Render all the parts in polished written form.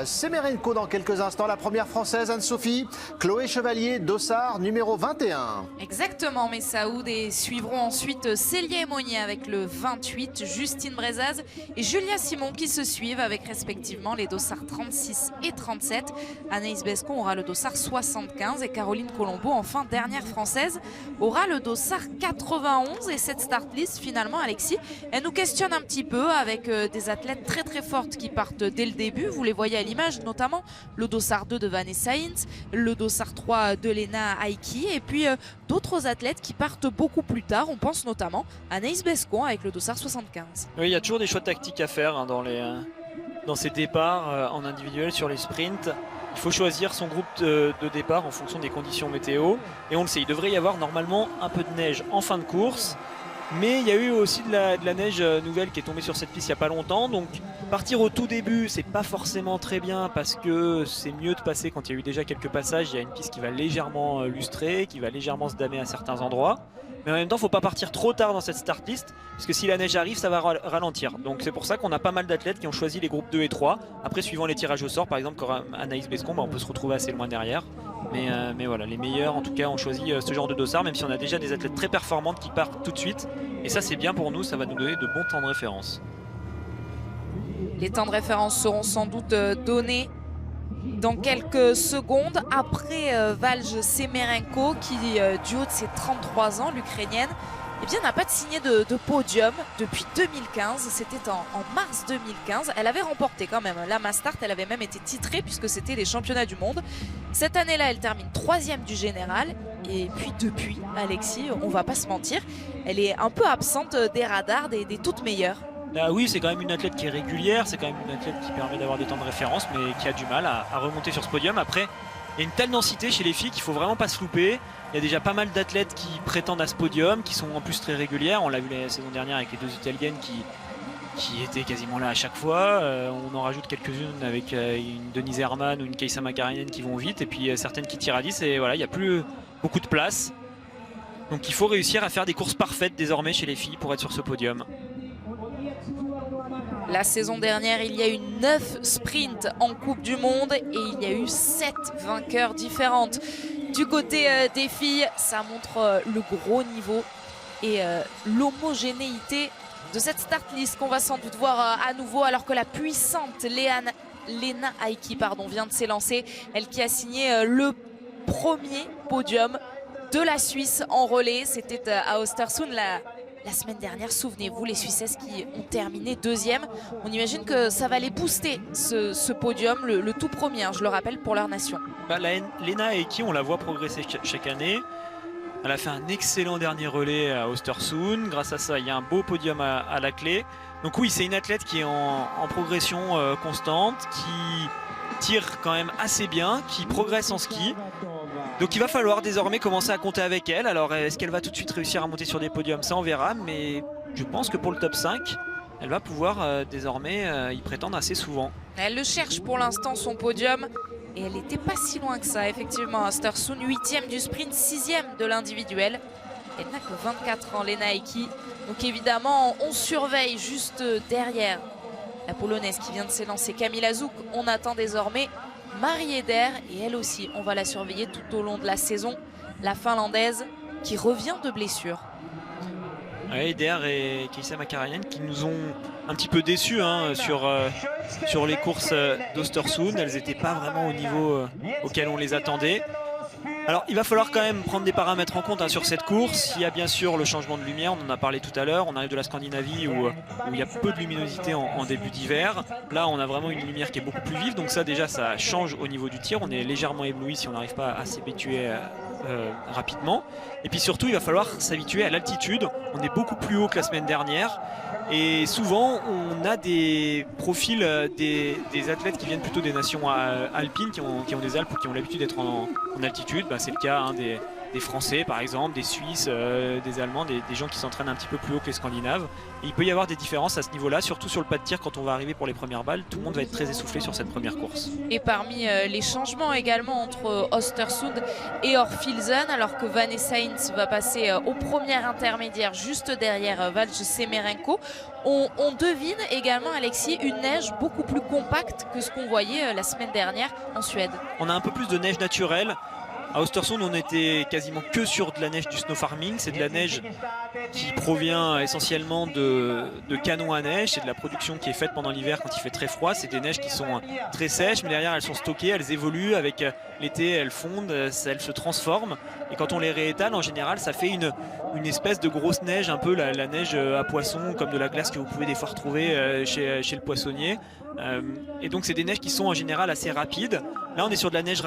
Semerenko dans quelques instants, la première française Anne-Sophie, Chloé Chevalier, dossard numéro 21. Exactement, Messaoud, et suivront ensuite Célia Monnier avec le 28, Justine Brezaz et Julia Simon qui se suivent avec respectivement les dossards 36 et 37. Anaïs Bescon aura le dossard 75 et Caroline Colombo, enfin dernière française, aura le dossard 91. Et cette start list finalement, Alexis, elle nous questionne un petit peu avec des athlètes très très fortes qui partent dès le début. Vous les voyez à l'image, notamment le dossard 2 de Vanessa Hintz, le dossard 3 de Lena Aiki, et puis d'autres athlètes qui partent beaucoup plus tard. On pense notamment à Anaïs Bescon avec le dossard 75. Oui, il y a toujours des choix tactiques à faire hein, dans ces départs en individuel sur les sprints. Il faut choisir son groupe de départ en fonction des conditions météo. Et on le sait, il devrait y avoir normalement un peu de neige en fin de course. Mais il y a eu aussi de la neige nouvelle qui est tombée sur cette piste il n'y a pas longtemps. Donc partir au tout début, c'est pas forcément très bien parce que c'est mieux de passer quand il y a eu déjà quelques passages. Il y a une piste qui va légèrement lustrer, qui va légèrement se damer à certains endroits. Mais en même temps, il ne faut pas partir trop tard dans cette start list parce que si la neige arrive, ça va ralentir. Donc c'est pour ça qu'on a pas mal d'athlètes qui ont choisi les groupes 2 et 3. Après, suivant les tirages au sort, par exemple, comme Anaïs Bescon, on peut se retrouver assez loin derrière. Mais voilà, les meilleurs en tout cas ont choisi ce genre de dossard, même si on a déjà des athlètes très performantes qui partent tout de suite. Et ça c'est bien pour nous, ça va nous donner de bons temps de référence. Les temps de référence seront sans doute donnés dans quelques secondes après Valj Semerenko qui du haut de ses 33 ans, l'Ukrainienne, eh bien, n'a pas de signé de podium depuis 2015. C'était en mars 2015. Elle avait remporté quand même la Mass Start. Elle avait même été titrée puisque c'était les championnats du monde. Cette année-là, elle termine 3e du général. Et puis depuis, Alexis, on va pas se mentir, elle est un peu absente des radars des toutes meilleures. Ah oui, c'est quand même une athlète qui est régulière. C'est quand même une athlète qui permet d'avoir des temps de référence, mais qui a du mal à remonter sur ce podium. Après, il y a une telle densité chez les filles qu'il ne faut vraiment pas se louper. Il y a déjà pas mal d'athlètes qui prétendent à ce podium, qui sont en plus très régulières. On l'a vu la saison dernière avec les 2 Italiennes qui étaient quasiment là à chaque fois. On en rajoute quelques-unes avec une Denise Herrmann ou une Kaisa Makarinen qui vont vite. Et puis certaines qui tirent à 10. Et voilà, il n'y a plus beaucoup de place. Donc il faut réussir à faire des courses parfaites désormais chez les filles pour être sur ce podium. La saison dernière, il y a eu 9 sprints en Coupe du Monde et il y a eu 7 vainqueurs différentes. Du côté des filles, ça montre le gros niveau et l'homogénéité de cette start list qu'on va sans doute voir à nouveau, alors que la puissante Lena Aiki vient de s'élancer. Elle qui a signé le premier podium de la Suisse en relais. C'était à Östersund la semaine dernière. Souvenez-vous, les Suissesses qui ont terminé 2e. On imagine que ça va les booster, ce podium, le tout premier, hein, je le rappelle, pour leur nation. Lena Aiki, on la voit progresser chaque année. Elle a fait un excellent dernier relais à Östersund. Grâce à ça, il y a un beau podium à la clé. Donc oui, c'est une athlète qui est en progression constante, qui tire quand même assez bien, qui progresse en ski. Donc il va falloir désormais commencer à compter avec elle. Alors est-ce qu'elle va tout de suite réussir à monter sur des podiums? Ça on verra, mais je pense que pour le top 5, elle va pouvoir désormais y prétendre assez souvent. Elle le cherche pour l'instant, son podium, et elle n'était pas si loin que ça, effectivement. Östersund, 8e du sprint, 6e de l'individuel. Elle n'a que 24 ans, Lena Aiki. Donc évidemment, on surveille juste derrière la Polonaise qui vient de s'élancer, Kamila Zuk. On attend désormais Marie Eder, et elle aussi, on va la surveiller tout au long de la saison. La Finlandaise qui revient de blessure. Eder et Kaisa Makarinen qui nous ont un petit peu déçus hein, sur les courses d'Östersund. Elles n'étaient pas vraiment au niveau auquel on les attendait. Alors il va falloir quand même prendre des paramètres en compte hein, sur cette course. Il y a bien sûr le changement de lumière, on en a parlé tout à l'heure. On arrive de la Scandinavie où il y a peu de luminosité en début d'hiver. Là on a vraiment une lumière qui est beaucoup plus vive, donc ça déjà ça change au niveau du tir. On est légèrement ébloui si on n'arrive pas à s'habituer rapidement. Et puis surtout il va falloir s'habituer à l'altitude. On est beaucoup plus haut que la semaine dernière. Et souvent on a des profils des athlètes qui viennent plutôt des nations alpines, qui ont des Alpes ou qui ont l'habitude d'être en altitude. C'est le cas hein, des Français par exemple, des Suisses, des Allemands, des gens qui s'entraînent un petit peu plus haut que les Scandinaves. Et il peut y avoir des différences à ce niveau-là, surtout sur le pas de tir quand on va arriver pour les premières balles. Tout le monde va être très essoufflé sur cette première course. Et parmi les changements également entre Östersund et Orfilsen, alors que Vanessa Hintz va passer au premier intermédiaire juste derrière Valj Semerenko, on devine également, Alexis, une neige beaucoup plus compacte que ce qu'on voyait la semaine dernière en Suède. On a un peu plus de neige naturelle. À Östersund, on était quasiment que sur de la neige du snow farming. C'est de la neige qui provient essentiellement de canons à neige. C'est de la production qui est faite pendant l'hiver quand il fait très froid. C'est des neiges qui sont très sèches, mais derrière elles sont stockées, elles évoluent. Avec l'été, elles fondent, elles se transforment. Et quand on les réétale, en général, ça fait une espèce de grosse neige, un peu la neige à poisson, comme de la glace que vous pouvez des fois retrouver chez le poissonnier. Et donc c'est des neiges qui sont en général assez rapides. Là on est sur de la neige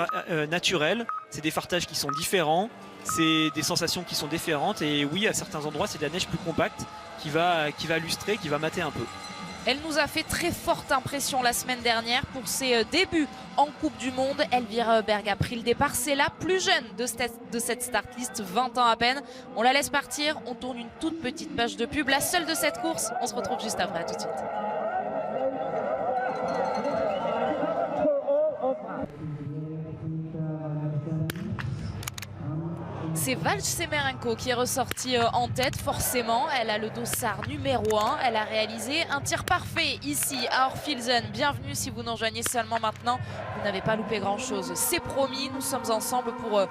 naturelle, c'est des fartages qui sont différents, c'est des sensations qui sont différentes, et oui, à certains endroits c'est de la neige plus compacte qui va lustrer, qui va mater un peu. Elle nous a fait très forte impression la semaine dernière pour ses débuts en Coupe du Monde. Elvira Berg a pris le départ, c'est la plus jeune de cette start list, 20 ans à peine. On la laisse partir, on tourne une toute petite page de pub, la seule de cette course. On se retrouve juste après, à tout de suite. C'est Valj Semerenko qui est ressortie en tête, forcément. Elle a le dossard numéro 1. Elle a réalisé un tir parfait ici à Orfilsen. Bienvenue si vous nous rejoignez seulement maintenant. Vous n'avez pas loupé grand-chose. C'est promis, nous sommes ensemble pour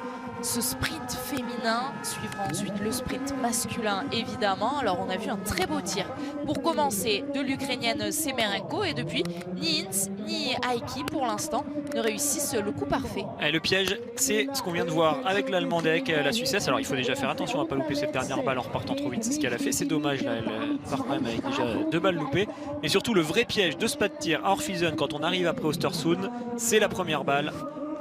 ce sprint féminin. Suivra ensuite le sprint masculin, évidemment. Alors, on a vu un très beau tir pour commencer de l'Ukrainienne Semerenko. Et depuis, ni Hintz ni Heikki, pour l'instant, ne réussissent le coup parfait. Et le piège, c'est ce qu'on vient de voir avec l'Allemande et avec la Suissesse. Alors il faut déjà faire attention à ne pas louper cette dernière balle en repartant trop vite, c'est ce qu'elle a fait, c'est dommage là, elle part quand même avec déjà 2 balles loupées. Et surtout le vrai piège de ce pas de tir à Orfilsen quand on arrive après Östersund, c'est la première balle.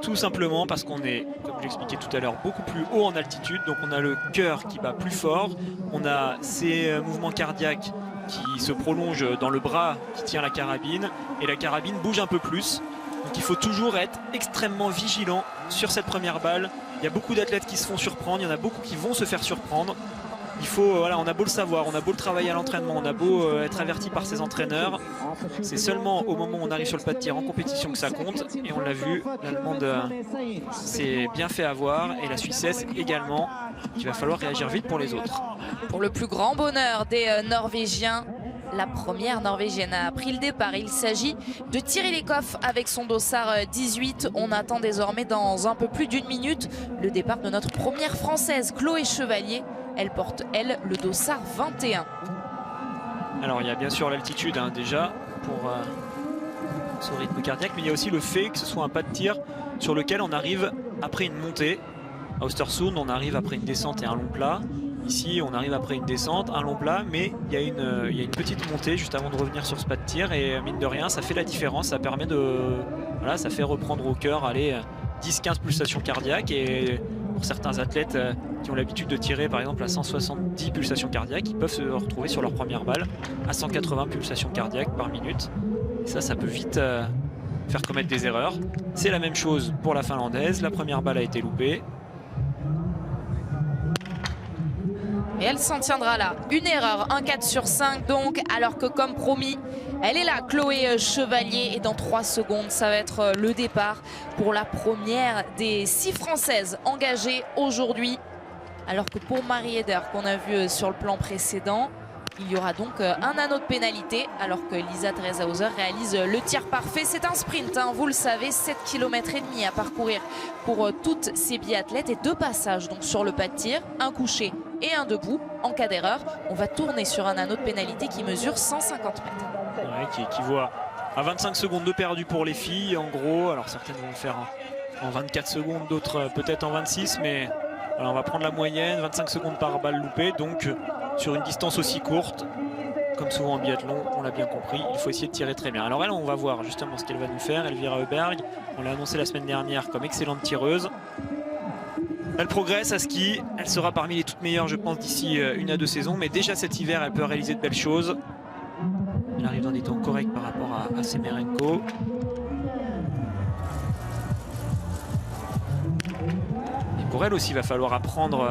Tout simplement parce qu'on est, comme j'expliquais tout à l'heure, beaucoup plus haut en altitude, donc on a le cœur qui bat plus fort, on a ces mouvements cardiaques qui se prolongent dans le bras qui tient la carabine, et la carabine bouge un peu plus. Donc il faut toujours être extrêmement vigilant sur cette première balle. Il y a beaucoup d'athlètes qui se font surprendre, il y en a beaucoup qui vont se faire surprendre. Il faut, voilà, on a beau le savoir, on a beau le travailler à l'entraînement, on a beau être averti par ses entraîneurs. C'est seulement au moment où on arrive sur le pas de tir en compétition que ça compte. Et on l'a vu, l'Allemande s'est bien fait avoir, et la Suissesse également. Il va falloir réagir vite pour les autres. Pour le plus grand bonheur des Norvégiens, la première Norvégienne a pris le départ. Il s'agit de Thierry Lekhoff avec son dossard 18. On attend désormais dans un peu plus d'1 minute le départ de notre première Française, Chloé Chevalier. Elle porte, elle, le dossard 21. Alors il y a bien sûr l'altitude déjà pour ce rythme cardiaque, mais il y a aussi le fait que ce soit un pas de tir sur lequel on arrive après une montée. À Östersund, on arrive après une descente et un long plat. Ici, on arrive après une descente, un long plat, mais il y a une petite montée juste avant de revenir sur ce pas de tir, et mine de rien, ça fait la différence. Ça permet voilà, ça fait reprendre au cœur, allez, 10-15 pulsations cardiaques, et pour certains athlètes qui ont l'habitude de tirer par exemple à 170 pulsations cardiaques, ils peuvent se retrouver sur leur première balle à 180 pulsations cardiaques par minute. Et ça peut vite faire commettre des erreurs. C'est la même chose pour la Finlandaise. La première balle a été loupée. Et elle s'en tiendra là. Une erreur, un 4 sur 5 donc, alors que comme promis, elle est là, Chloé Chevalier. Et dans 3 secondes, ça va être le départ pour la première des 6 Françaises engagées aujourd'hui. Alors que pour Marie Eder, qu'on a vu sur le plan précédent, il y aura donc un anneau de pénalité, alors que Lisa Teresa Hauser réalise le tir parfait. C'est un sprint, hein, vous le savez, 7,5 km à parcourir pour toutes ces biathlètes, et 2 passages donc sur le pas de tir, un couché et un debout. En cas d'erreur, on va tourner sur un anneau de pénalité qui mesure 150 mètres. Ouais, qui voit à 25 secondes de perdu pour les filles, en gros. Alors certaines vont le faire en 24 secondes, d'autres peut-être en 26, mais alors on va prendre la moyenne, 25 secondes par balle loupée, donc sur une distance aussi courte, comme souvent en biathlon, on l'a bien compris, il faut essayer de tirer très bien. Alors elle, on va voir justement ce qu'elle va nous faire, Elvira Berg. On l'a annoncé la semaine dernière comme excellente tireuse. Elle progresse à ski, elle sera parmi les toutes meilleures, je pense, d'ici 1 à 2 saisons, mais déjà cet hiver, elle peut réaliser de belles choses. Elle arrive dans des temps corrects par rapport à Semerenko. pour elle aussi, il va falloir apprendre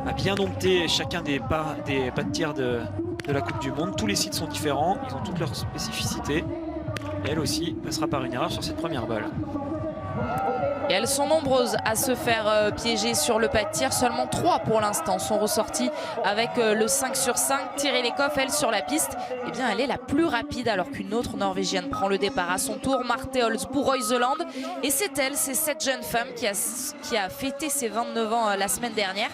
à bien dompter chacun des pas de tir de la Coupe du Monde. Tous les sites sont différents, ils ont toutes leurs spécificités. Et elle aussi passera par une erreur sur cette première balle. Et elles sont nombreuses à se faire piéger sur le pas de tir. Seulement 3 pour l'instant sont ressorties avec le 5 sur 5. Tirez Lekhoff, elle, sur la piste, eh bien, elle est la plus rapide alors qu'une autre Norvégienne prend le départ à son tour, Marte Olsbu-Royseland. Et c'est elle, c'est cette jeune femme qui a fêté ses 29 ans la semaine dernière,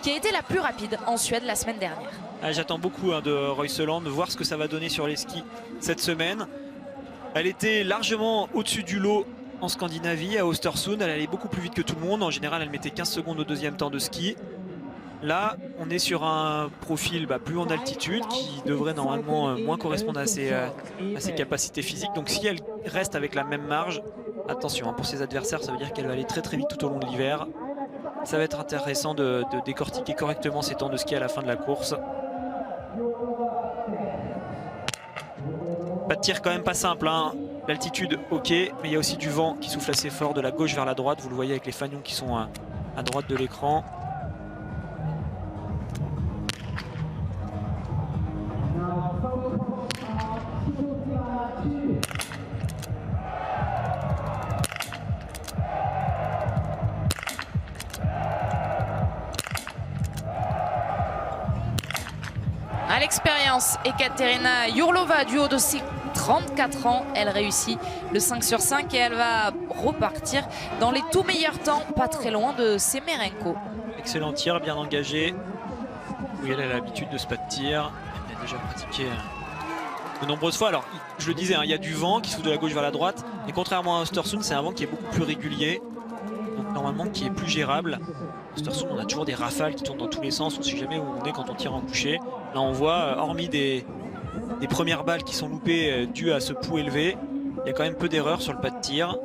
qui a été la plus rapide en Suède la semaine dernière. Ah, j'attends beaucoup de Royseland, de voir ce que ça va donner sur les skis cette semaine. Elle était largement au-dessus du lot en Scandinavie, à Östersund. Elle allait beaucoup plus vite que tout le monde. En général, elle mettait 15 secondes au deuxième temps de ski. Là, on est sur un profil plus en altitude qui devrait normalement moins correspondre à ses capacités physiques. Donc si elle reste avec la même marge, attention, pour ses adversaires, ça veut dire qu'elle va aller très très vite tout au long de l'hiver. Ça va être intéressant de décortiquer correctement ses temps de ski à la fin de la course. Pas de tir quand même pas simple, hein. L'altitude ok, mais il y a aussi du vent qui souffle assez fort de la gauche vers la droite. Vous le voyez avec les fanions qui sont à droite de l'écran. À l'expérience, Ekaterina Yurlova, du haut de ses 34 ans, elle réussit le 5 sur 5 et elle va repartir dans les tout meilleurs temps, pas très loin de Semerenko. Excellent tir, bien engagé. Oui, elle a l'habitude de ce pas de tir. Elle l'a déjà pratiqué de nombreuses fois. Alors, je le disais, il y a du vent qui souffle de la gauche vers la droite. Et contrairement à Östersund, c'est un vent qui est beaucoup plus régulier. Donc normalement qui est plus gérable. Östersund, on a toujours des rafales qui tournent dans tous les sens. On ne sait jamais où on est quand on tire en coucher. Là, on voit, hormis des premières balles qui sont loupées dues à ce pouls élevé, il y a quand même peu d'erreurs sur le pas de tir.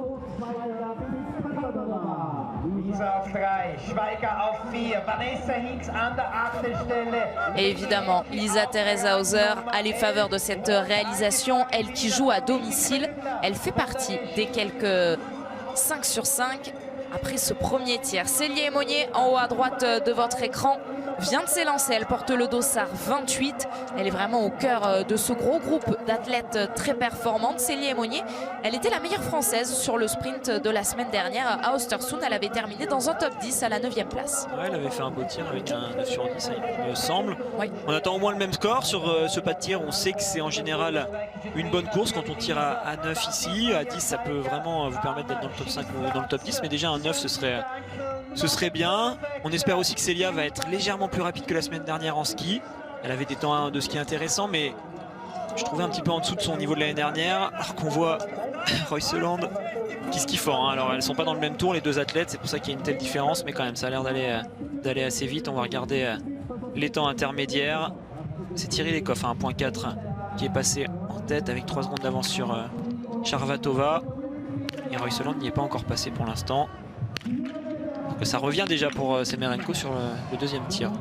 Et évidemment, Lisa Theresa Hauser a les faveurs de cette réalisation. Elle qui joue à domicile, elle fait partie des quelques 5 sur 5 après ce premier tir. Célia Emonier, en haut à droite de votre écran, vient de s'élancer. Elle porte le dossard 28. Elle est vraiment au cœur de ce gros groupe d'athlètes très performantes. Célia Emonier, elle était la meilleure française sur le sprint de la semaine dernière à Östersund. Elle avait terminé dans un top 10 à la 9e place. Ouais, elle avait fait un beau tir avec un 9 sur 10, il me semble. Oui. On attend au moins le même score sur ce pas de tir. On sait que c'est en général une bonne course quand on tire à 9 ici. À 10, ça peut vraiment vous permettre d'être dans le top 5 ou dans le top 10. Mais déjà un 9, ce serait bien. On espère aussi que Célia va être légèrement plus rapide que la semaine dernière en ski. Elle avait des temps de ski intéressants, mais je trouvais un petit peu en dessous de son niveau de l'année dernière. Alors qu'on voit Royseland qui skie fort. Alors elles ne sont pas dans le même tour les deux athlètes, c'est pour ça qu'il y a une telle différence. Mais quand même, ça a l'air d'aller assez vite. On va regarder les temps intermédiaires. C'est Thierry Lekhoff à 1.4 qui est passé en tête avec 3 secondes d'avance sur Charvatova. Et Royseland n'y est pas encore passé pour l'instant. Donc ça revient déjà pour Semerenko sur le deuxième tir.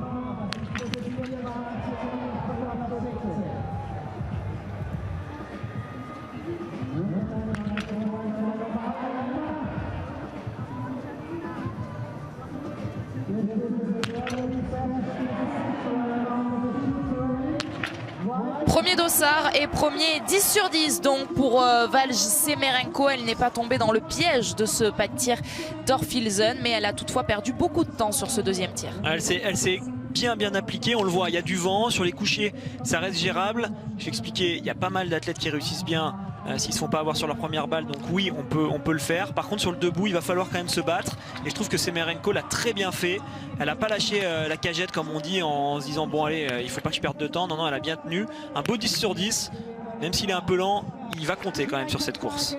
Premier dossard et premier 10 sur 10 donc pour Valj Semerenko. Elle n'est pas tombée dans le piège de ce pas de tir d'Orfilsen, mais elle a toutefois perdu beaucoup de temps sur ce deuxième tir. Elle s'est bien appliquée, on le voit, il y a du vent, sur les couchers ça reste gérable. Je vais expliquer, il y a pas mal d'athlètes qui réussissent bien s'ils ne se font pas avoir sur leur première balle, donc oui on peut le faire. Par contre sur le debout il va falloir quand même se battre et je trouve que Semerenko l'a très bien fait. Elle n'a pas lâché la cagette comme on dit en se disant bon allez il faut pas que je perde de temps. Non, elle a bien tenu, un beau 10 sur 10, même s'il est un peu lent il va compter quand même sur cette course.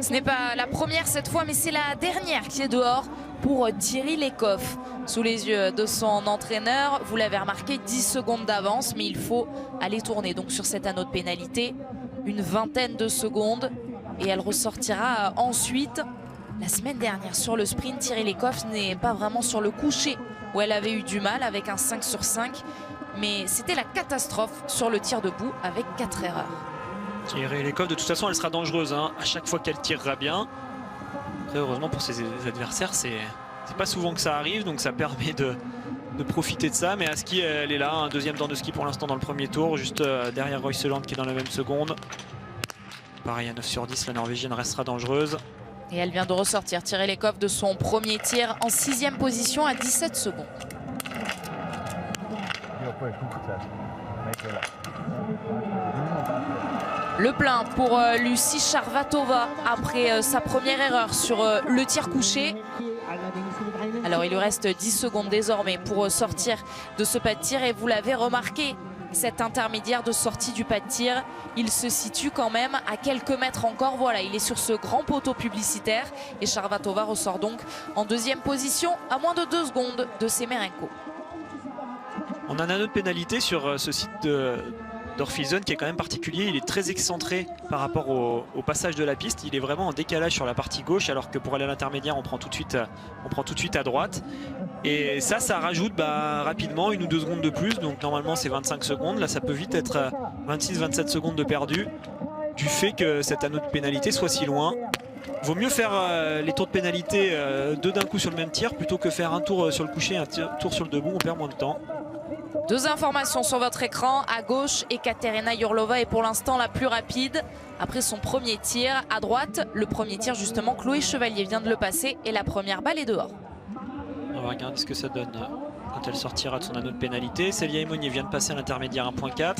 Ce n'est pas la première cette fois, mais c'est la dernière qui est dehors pour Thierry Lekhoff. Sous les yeux de son entraîneur, vous l'avez remarqué, 10 secondes d'avance, mais il faut aller tourner donc sur cet anneau de pénalité. Une vingtaine de secondes et elle ressortira ensuite. La semaine dernière sur le sprint, Thierry Lekhoff n'est pas vraiment sur le coucher où elle avait eu du mal avec un 5 sur 5. Mais c'était la catastrophe sur le tir debout avec 4 erreurs. Thierry Lekhoff, de toute façon, elle sera dangereuse à chaque fois qu'elle tirera bien. Après, heureusement pour ses adversaires, c'est pas souvent que ça arrive, donc ça permet de profiter de ça. Mais Aski, elle est là, un deuxième temps de ski pour l'instant dans le premier tour, juste derrière Royseland qui est dans la même seconde. Pareil, à 9 sur 10, la Norvégienne restera dangereuse. Et elle vient de ressortir, tirer les coffres de son premier tir en 6e position à 17 secondes. Le plein pour Lucie Charvatova après sa première erreur sur le tir couché. Alors il lui reste 10 secondes désormais pour sortir de ce pas de tir et vous l'avez remarqué, cet intermédiaire de sortie du pas de tir, il se situe quand même à quelques mètres encore. Voilà, il est sur ce grand poteau publicitaire et Charvatova ressort donc en 2e position à moins de 2 secondes de Semerenko. On a un anneau de pénalité sur ce site d'Orphilsen qui est quand même particulier. Il est très excentré par rapport au passage de la piste. Il est vraiment en décalage sur la partie gauche, alors que pour aller à l'intermédiaire, on prend tout de suite à droite. Et ça rajoute rapidement 1 ou 2 secondes de plus. Donc normalement, c'est 25 secondes. Là, ça peut vite être 26-27 secondes de perdu du fait que cet anneau de pénalité soit si loin. Vaut mieux faire les tours de pénalité 2 d'un coup sur le même tir plutôt que faire un tour sur le couché et un tour sur le debout. On perd moins de temps. 2 informations sur votre écran. À gauche, Ekaterina Yurlova est pour l'instant la plus rapide. Après son premier tir, à droite, le premier tir justement, Chloé Chevalier vient de le passer et la première balle est dehors. On va regarder ce que ça donne quand elle sortira de son anneau de pénalité. Célia Imonier vient de passer à l'intermédiaire 1.4.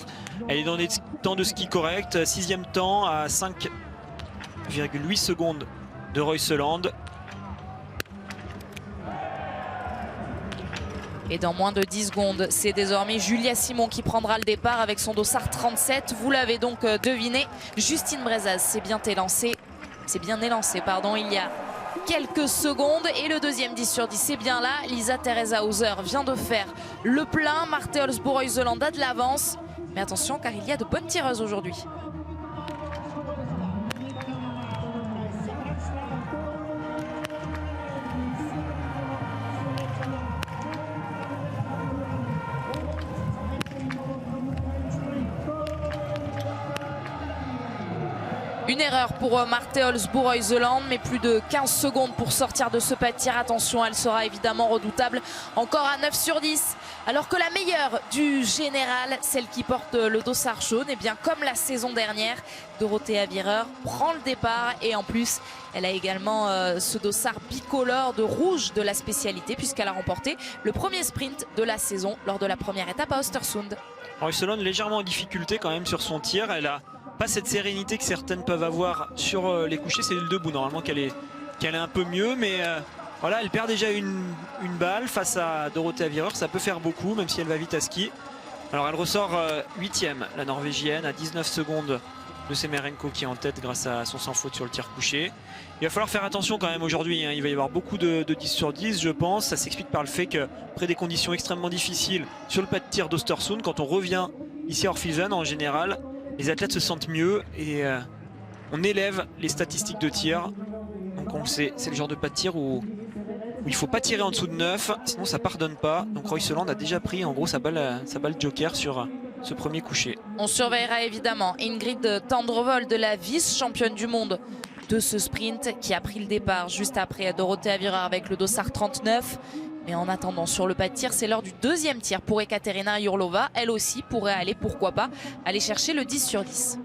Elle est dans des temps de ski corrects. 6e temps à 5,8 secondes de Royseland. Et dans moins de 10 secondes, c'est désormais Julia Simon qui prendra le départ avec son dossard 37. Vous l'avez donc deviné, Justine Brezaz s'est bien élancée, il y a quelques secondes. Et le deuxième 10 sur 10, c'est bien là. Lisa Teresa Hauser vient de faire le plein. Marte Olsbo-Royseland a de l'avance. Mais attention, car il y a de bonnes tireuses aujourd'hui. Une erreur pour Marte Olsbo-Royseland, mais plus de 15 secondes pour sortir de ce pas de tir. Attention, elle sera évidemment redoutable. Encore à 9 sur 10. Alors que la meilleure du général, celle qui porte le dossard jaune, et bien comme la saison dernière, Dorothea Virer prend le départ. Et en plus, elle a également ce dossard bicolore de rouge de la spécialité, puisqu'elle a remporté le premier sprint de la saison lors de la première étape à Östersund. Royseland légèrement en difficulté quand même sur son tir. Elle a pas cette sérénité que certaines peuvent avoir sur les couchers. C'est le debout normalement qu'elle est un peu mieux, mais voilà, elle perd déjà une balle face à Dorothea Virer. Ça peut faire beaucoup, même si elle va vite à ski. Alors elle ressort 8e, la Norvégienne, à 19 secondes de Semerenko qui est en tête grâce à son sans faute sur le tir couché. Il va falloir faire attention quand même aujourd'hui, hein. Il va y avoir beaucoup de 10 sur 10, je pense. Ça s'explique par le fait qu'après des conditions extrêmement difficiles sur le pas de tir d'Östersund, quand on revient ici à Orphilsen en général, les athlètes se sentent mieux et on élève les statistiques de tir. Donc on le sait, c'est le genre de pas de tir où il ne faut pas tirer en dessous de 9, sinon ça pardonne pas. Donc Royseland a déjà pris en gros sa balle joker sur ce premier coucher. On surveillera évidemment Ingrid Tendrevold, de la vice-championne du monde de ce sprint, qui a pris le départ juste après Dorothea Virer avec le dossard 39. Mais en attendant, sur le pas de tir, c'est l'heure du deuxième tir pour Ekaterina Yurlova. Elle aussi pourrait aller, pourquoi pas, aller chercher le 10 sur 10.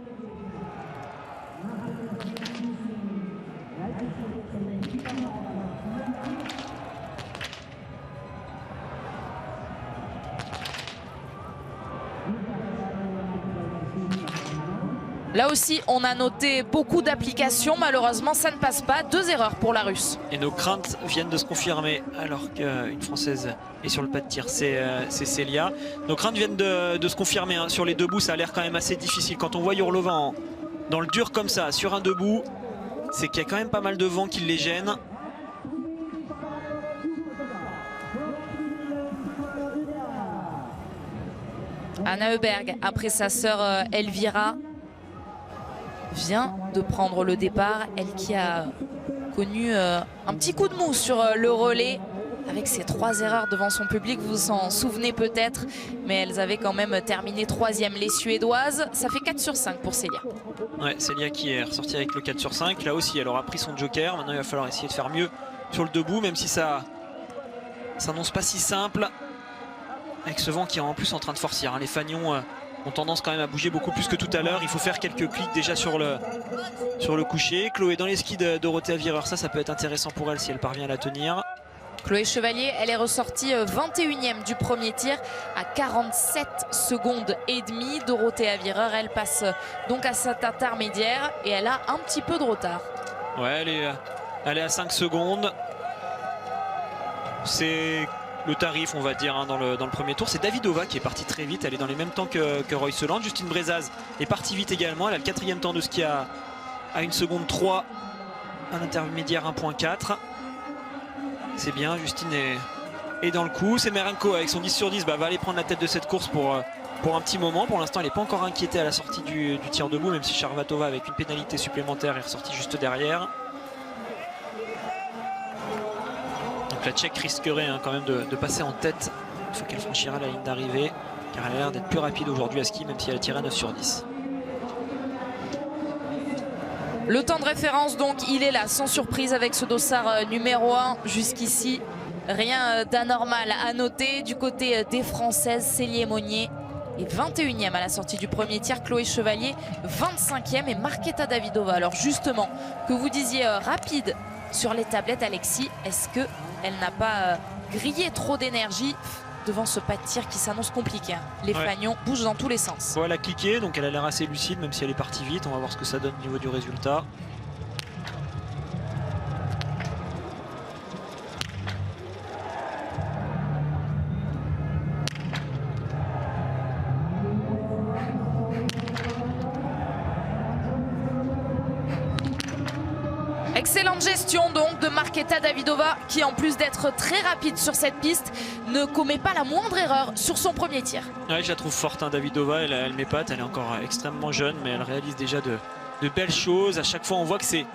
Là aussi, on a noté beaucoup d'applications. Malheureusement, ça ne passe pas. 2 erreurs pour la Russe. Et nos craintes viennent de se confirmer alors qu'une Française est sur le pas de tir. C'est Célia. Nos craintes viennent de se confirmer, hein. Sur les debout, ça a l'air quand même assez difficile. Quand on voit Yurlova dans le dur comme ça, sur un debout, c'est qu'il y a quand même pas mal de vent qui les gêne. Anna Heuberg, après sa sœur Elvira, vient de prendre le départ. Elle qui a connu un petit coup de mou sur le relais. avec ses 3 erreurs devant son public, vous vous en souvenez peut-être, mais elles avaient quand même terminé 3e, les Suédoises. Ça fait 4 sur 5 pour Célia. Ouais, Célia qui est ressortie avec le 4 sur 5. Là aussi, elle aura pris son joker. Maintenant, il va falloir essayer de faire mieux sur le debout, même si ça s'annonce pas si simple. Avec ce vent qui est en plus en train de forcir. Les fanions ont tendance quand même à bouger beaucoup plus que tout à l'heure. Il faut faire quelques clics déjà sur le coucher. Chloé dans les skis de Dorothea Virer. Ça peut être intéressant pour elle si elle parvient à la tenir. Chloé Chevalier, elle est ressortie 21e du premier tir à 47 secondes et demie. Dorothea Virer, elle passe donc à cette intermédiaire et elle a un petit peu de retard. Ouais, elle est à 5 secondes. C'est le tarif, on va dire, dans le premier tour. C'est Davidova qui est partie très vite. Elle est dans les mêmes temps que Royseland. Justine Brezaz est partie vite également. Elle a le 4e temps de ski à 1 seconde 3. Un intermédiaire 1.4. C'est bien, Justine est dans le coup. Semerenko avec son 10 sur 10 va aller prendre la tête de cette course pour un petit moment. Pour l'instant, elle n'est pas encore inquiétée à la sortie du tir debout, même si Charvatova avec une pénalité supplémentaire est ressortie juste derrière. Donc la Tchèque risquerait quand même de passer en tête une fois qu'elle franchira la ligne d'arrivée, car elle a l'air d'être plus rapide aujourd'hui à ski, même si elle a tiré à 9 sur 10. Le temps de référence, donc, il est là, sans surprise, avec ce dossard numéro 1. Jusqu'ici, rien d'anormal à noter. Du côté des Françaises, Célie Monnier est 21e à la sortie du premier tir. Chloé Chevalier, 25e. Et Marketa Davidova. Alors justement, que vous disiez rapide sur les tablettes, Alexis, est-ce qu'elle n'a pas grillé trop d'énergie devant ce pas de tir qui s'annonce compliqué? Les fanions bougent dans tous les sens. Bon, elle a cliqué, donc elle a l'air assez lucide, même si elle est partie vite. On va voir ce que ça donne au niveau du résultat. Excellente gestion donc de Marketa Davidova qui, en plus d'être très rapide sur cette piste, ne commet pas la moindre erreur sur son premier tir. Ouais, je la trouve forte, Davidova, elle m'épate, elle est encore extrêmement jeune, mais elle réalise déjà de belles choses. À chaque fois on voit que c'est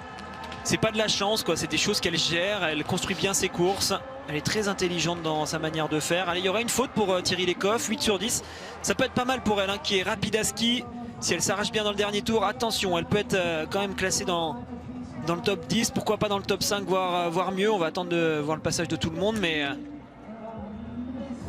pas de la chance, quoi. C'est des choses qu'elle gère, elle construit bien ses courses, elle est très intelligente dans sa manière de faire. Allez, il y aura une faute pour Thierry Lecoff, 8 sur 10. Ça peut être pas mal pour elle, qui est rapide à ski. Si elle s'arrache bien dans le dernier tour, attention, elle peut être quand même classée dans le top 10, pourquoi pas dans le top 5, voire mieux. On va attendre de voir le passage de tout le monde, mais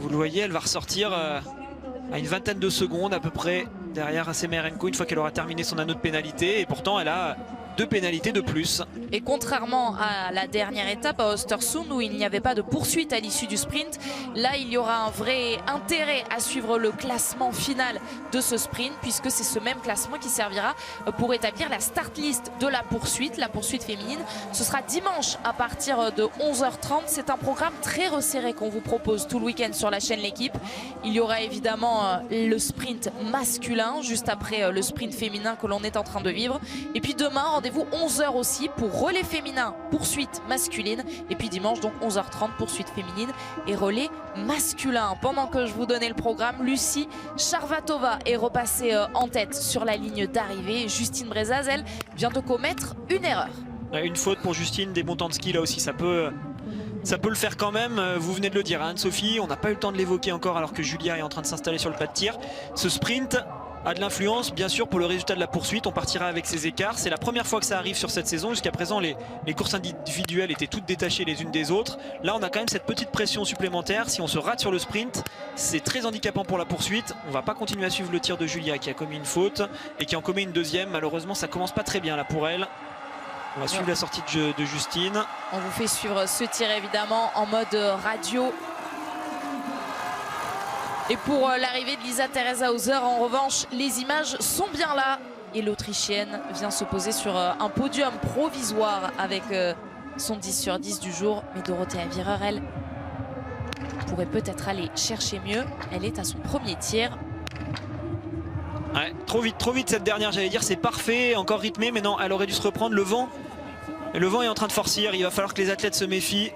vous le voyez, elle va ressortir à une vingtaine de secondes à peu près derrière Semerenko une fois qu'elle aura terminé son anneau de pénalité, et pourtant elle a 2 pénalités de plus. Et contrairement à la dernière étape à Östersund où il n'y avait pas de poursuite à l'issue du sprint, là il y aura un vrai intérêt à suivre le classement final de ce sprint, puisque c'est ce même classement qui servira pour établir la start list de la poursuite féminine. Ce sera dimanche à partir de 11h30. C'est un programme très resserré qu'on vous propose tout le week-end sur la chaîne L'Équipe. Il y aura évidemment le sprint masculin juste après le sprint féminin que l'on est en train de vivre. Et puis demain, rendez-vous 11h aussi pour relais féminin, poursuite masculine. Et puis dimanche, donc 11h30, poursuite féminine et relais masculin. Pendant que je vous donnais le programme, Lucie Charvatova est repassée en tête sur la ligne d'arrivée. Justine Brezaz, elle, vient de commettre une erreur. Une faute pour Justine, des bons temps de ski là aussi, ça peut le faire quand même. Vous venez de le dire, Anne-Sophie, on n'a pas eu le temps de l'évoquer encore alors que Julia est en train de s'installer sur le pas de tir. Ce sprint a de l'influence bien sûr pour le résultat de la poursuite. On partira avec ces écarts, c'est la première fois que ça arrive sur cette saison. Jusqu'à présent les courses individuelles étaient toutes détachées les unes des autres. Là on a quand même cette petite pression supplémentaire. Si on se rate sur le sprint, c'est très handicapant pour la poursuite. On va pas continuer à suivre le tir de Julia qui a commis une faute et qui en commet une deuxième. Malheureusement ça commence pas très bien là pour elle. On va suivre la sortie de Justine. On vous fait suivre ce tir évidemment en mode radio. Et pour l'arrivée de Lisa Theresa Hauser, en revanche, les images sont bien là. Et l'Autrichienne vient se poser sur un podium provisoire avec son 10 sur 10 du jour. Mais Dorothea Virer, elle, pourrait peut-être aller chercher mieux. Elle est à son premier tir. Ouais, trop vite cette dernière, j'allais dire, c'est parfait, encore rythmé, mais non, elle aurait dû se reprendre. Le vent est en train de forcir, il va falloir que les athlètes se méfient.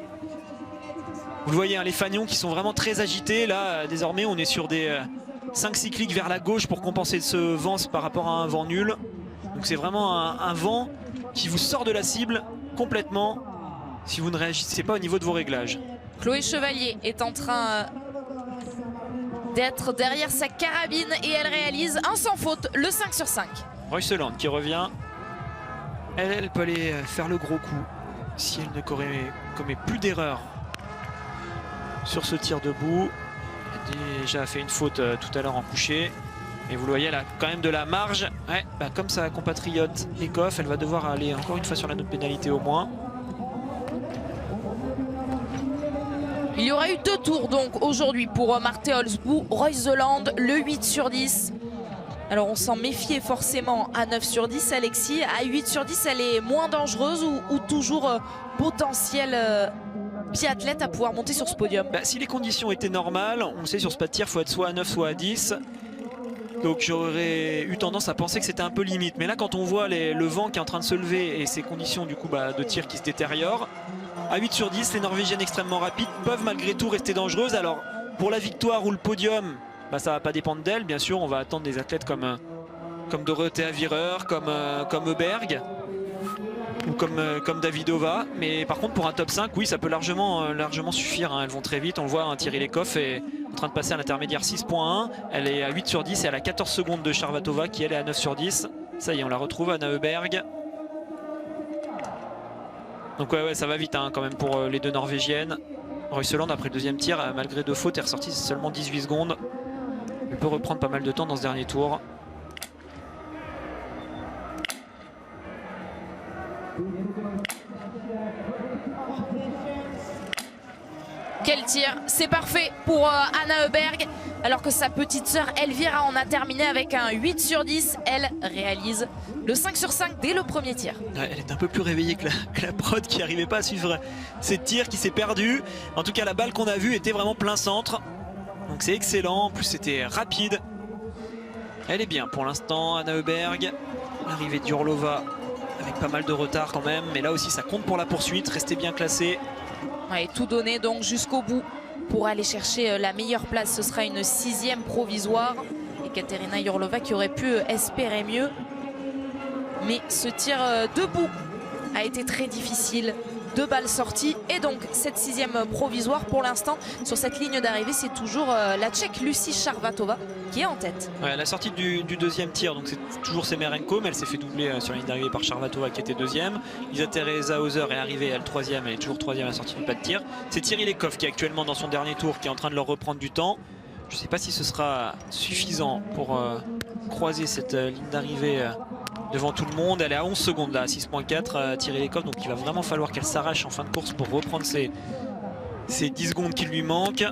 Vous le voyez, les fanions qui sont vraiment très agités. Là, désormais, on est sur des 5 cycliques vers la gauche pour compenser ce vent par rapport à un vent nul. Donc c'est vraiment un vent qui vous sort de la cible complètement si vous ne réagissez pas au niveau de vos réglages. Chloé Chevalier est en train d'être derrière sa carabine et elle réalise un sans faute, le 5 sur 5. Royseland qui revient. Elle peut aller faire le gros coup si elle ne commet plus d'erreurs sur ce tir debout. Elle a déjà fait une faute tout à l'heure en couché. Et vous le voyez, elle a quand même de la marge. Ouais, bah comme sa compatriote Ekoff, elle va devoir aller encore une fois sur la note pénalité au moins. Il y aura eu 2 tours donc aujourd'hui pour Marthe Holzboe, Royseland, le 8 sur 10. Alors on s'en méfiait forcément à 9 sur 10, Alexis. À 8 sur 10, elle est moins dangereuse ou toujours potentiel biathlète à pouvoir monter sur ce podium? Bah, si les conditions étaient normales, on le sait sur ce pas de tir, il faut être soit à 9 soit à 10. Donc j'aurais eu tendance à penser que c'était un peu limite. Mais là quand on voit le vent qui est en train de se lever et ces conditions du coup de tir qui se détériorent, à 8 sur 10, les Norvégiennes extrêmement rapides peuvent malgré tout rester dangereuses. Alors pour la victoire ou le podium, bah, ça va pas dépendre d'elle. Bien sûr, on va attendre des athlètes comme Dorothea Virer, comme Öberg ou comme Davidova. Mais par contre pour un top 5, oui, ça peut largement suffire. Elles vont très vite, on le voit, Thierry Lecoff est en train de passer à l'intermédiaire 6.1. Elle est à 8 sur 10 et elle a 14 secondes de Charvatova qui elle est à 9 sur 10. Ça y est, on la retrouve, Anna Öberg. Donc ouais, ça va vite quand même pour les 2 Norvégiennes. Royseland après le deuxième tir, malgré 2 fautes, est ressortie seulement 18 secondes. Elle peut reprendre pas mal de temps dans ce dernier tour. Quel tir, c'est parfait pour Anna Öberg, alors que sa petite sœur Elvira en a terminé avec un 8 sur 10. Elle réalise le 5 sur 5 dès le premier tir. Ouais, elle est un peu plus réveillée que la prod qui n'arrivait pas à suivre ses tirs, qui s'est perdue. En tout cas, la balle qu'on a vue était vraiment plein centre. Donc c'est excellent, en plus c'était rapide. Elle est bien pour l'instant, Anna Öberg. L'arrivée d'Urlova avec pas mal de retard quand même, mais là aussi ça compte pour la poursuite, restez bien classé. Ouais, tout donné donc jusqu'au bout pour aller chercher la meilleure place. Ce sera une 6e provisoire. Et Katerina Urlova qui aurait pu espérer mieux. Mais ce tir debout a été très difficile. 2 balles sorties et donc cette 6e provisoire pour l'instant sur cette ligne d'arrivée, c'est toujours la Tchèque Lucie Charvatova qui est en tête. Ouais, la sortie du deuxième tir, donc c'est toujours Semerenko, mais elle s'est fait doubler sur la ligne d'arrivée par Charvatova qui était 2e. Lisa Teresa Hauser est arrivée, elle 3e, elle est toujours 3e à la sortie du pas de tir. C'est Thierry Lecoff qui est actuellement dans son dernier tour, qui est en train de leur reprendre du temps. Je ne sais pas si ce sera suffisant pour croiser cette ligne d'arrivée devant tout le monde. Elle est à 11 secondes là, à 6.4 Thierry Lecoff, donc il va vraiment falloir qu'elle s'arrache en fin de course pour reprendre ces 10 secondes qui lui manquent.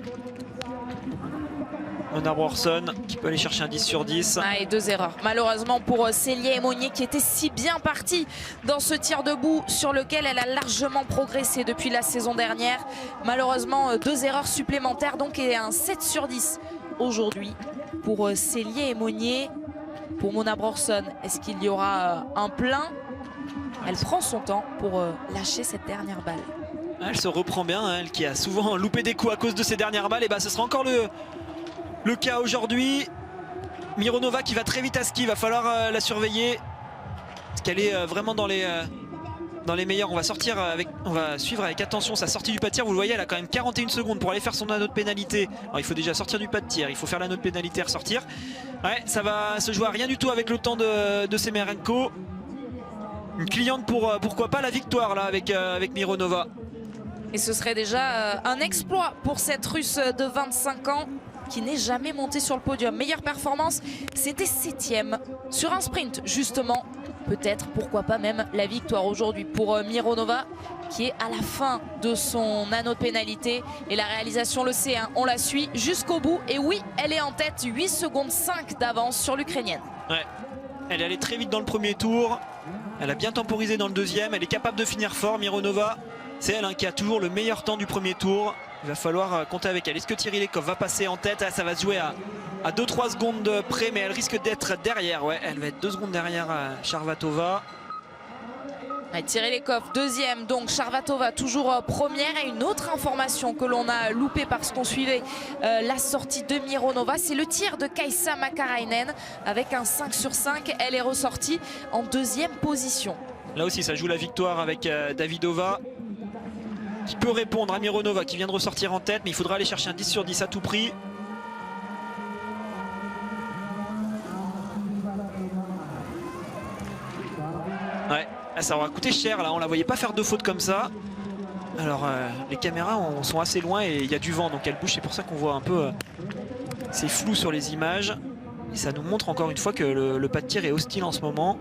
Mona Brorsson qui peut aller chercher un 10 sur 10. Ah, et 2 erreurs malheureusement pour Célia Aymonier qui était si bien partie dans ce tir debout sur lequel elle a largement progressé depuis la saison dernière. Malheureusement 2 erreurs supplémentaires donc et un 7 sur 10 aujourd'hui pour Célia Aymonier. Pour Mona Brorsson, est-ce qu'il y aura un plein? Elle prend son temps pour lâcher cette dernière balle. Elle se reprend bien, elle qui a souvent loupé des coups à cause de ces dernières balles. Et bah ce sera encore le cas aujourd'hui. Mironova qui va très vite à ski, il va falloir la surveiller. Parce qu'elle est vraiment dans les meilleurs. On va suivre avec attention sa sortie du pas de tir. Vous le voyez, elle a quand même 41 secondes pour aller faire son anneau de pénalité. Alors il faut déjà sortir du pas de tir, il faut faire l'anneau de pénalité et ressortir. Ouais, ça va se jouer à rien du tout avec le temps de Semerenko. Une cliente pour pourquoi pas la victoire là avec Mironova. Et ce serait déjà un exploit pour cette Russe de 25 ans qui n'est jamais montée sur le podium. Meilleure performance, c'était 7e sur un sprint justement. Peut-être, pourquoi pas même la victoire aujourd'hui pour Mironova qui est à la fin de son anneau de pénalité. Et la réalisation le sait, on la suit jusqu'au bout. Et oui, elle est en tête, 8 secondes 5 d'avance sur l'Ukrainienne. Ouais, elle est allée très vite dans le premier tour. Elle a bien temporisé dans le deuxième. Elle est capable de finir fort, Mironova. C'est elle qui a toujours le meilleur temps du premier tour. Il va falloir compter avec elle. Est-ce que Thierry Lecoff va passer en tête? Ça va se jouer à 2-3 secondes près, mais elle risque d'être derrière. Ouais, elle va être 2 secondes derrière Charvatova. Ouais, Thierry Lecoff, 2e, donc Charvatova toujours première. Et une autre information que l'on a loupée parce qu'on suivait la sortie de Mironova, c'est le tir de Kaisa Makarainen avec un 5 sur 5. Elle est ressortie en 2e position. Là aussi, ça joue la victoire avec Davidova. qui peut répondre à Mironova qui vient de ressortir en tête, mais il faudra aller chercher un 10 sur 10 à tout prix. Ouais, ça aura coûté cher là, on la voyait pas faire 2 fautes comme ça. Alors les caméras sont assez loin et il y a du vent donc elle bouge, c'est pour ça qu'on voit un peu, c'est flou sur les images. Et ça nous montre encore une fois que le pas de tir est hostile en ce moment.